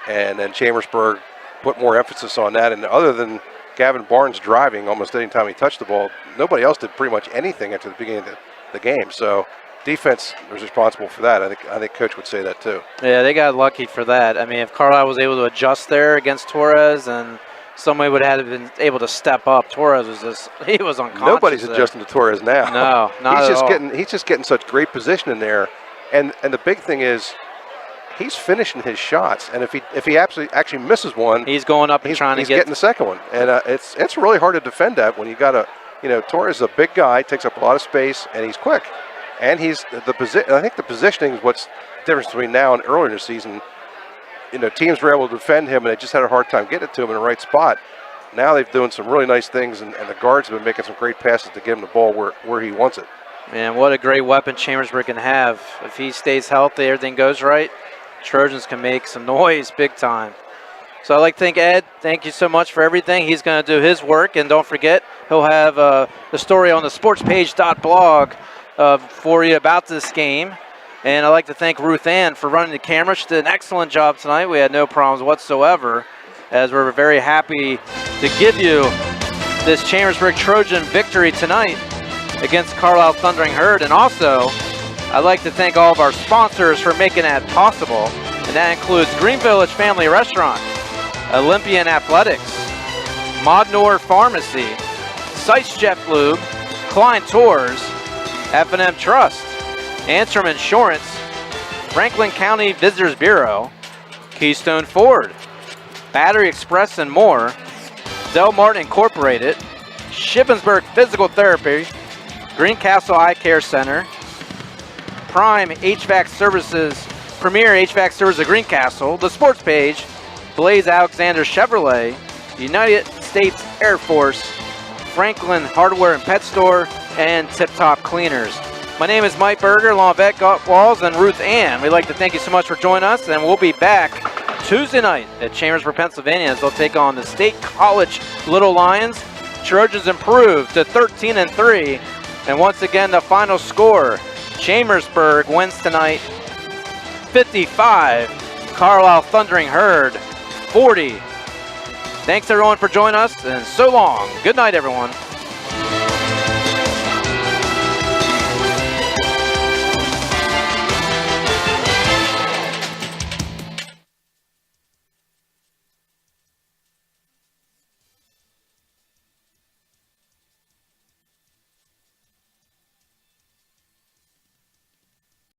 and then Chambersburg put more emphasis on that. And other than Gavin Barnes driving almost any time he touched the ball, nobody else did pretty much anything after the beginning of the game. So defense was responsible for that. I think Coach would say that too. Yeah, they got lucky for that. I mean, if Carlisle was able to adjust there against Torres, and somebody would have been able to step up, Torres was he was unconscious. Nobody's there. Adjusting to Torres now. No, not he's at just all. He's just getting such great position in there, and the big thing is, he's finishing his shots, and if he actually misses one, he's going up and trying to get. He's getting the second one, and it's really hard to defend that when you got Torres is a big guy, takes up a lot of space, and he's quick, and he's the position. I think the positioning is what's the difference between now and earlier in the season. Teams were able to defend him, and they just had a hard time getting it to him in the right spot. Now they're doing some really nice things, and the guards have been making some great passes to get him the ball where he wants it. Man, what a great weapon Chambersburg can have. If he stays healthy, everything goes right, Trojans can make some noise big time. So I'd like to thank Ed. Thank you so much for everything. He's going to do his work, and don't forget, he'll have the story on the sportspage.blog for you about this game. And I'd like to thank Ruth Ann for running the camera. She did an excellent job tonight. We had no problems whatsoever, as we're very happy to give you this Chambersburg Trojan victory tonight against Carlisle Thundering Herd. And also, I'd like to thank all of our sponsors for making that possible, and that includes Green Village Family Restaurant, Olympian Athletics, Modnor Pharmacy, Sites Jet Lube, Klein Tours, F&M Trust, Antrim Insurance, Franklin County Visitors Bureau, Keystone Ford, Battery Express and more, Del Martin Incorporated, Shippensburg Physical Therapy, Greencastle Eye Care Center, Prime HVAC Services, Premier HVAC Services of Greencastle, The Sports Page, Blaze Alexander Chevrolet, United States Air Force, Franklin Hardware and Pet Store, and Tip Top Cleaners. My name is Mike Berger, along with Vet Walls and Ruth Ann. We'd like to thank you so much for joining us, and we'll be back Tuesday night at Chambersburg, Pennsylvania, as they'll take on the State College Little Lions. Trojans improved to 13-3, and once again, the final score, Chambersburg wins tonight 55, Carlisle Thundering Herd 40. Thanks everyone for joining us, and so long. Good night, everyone.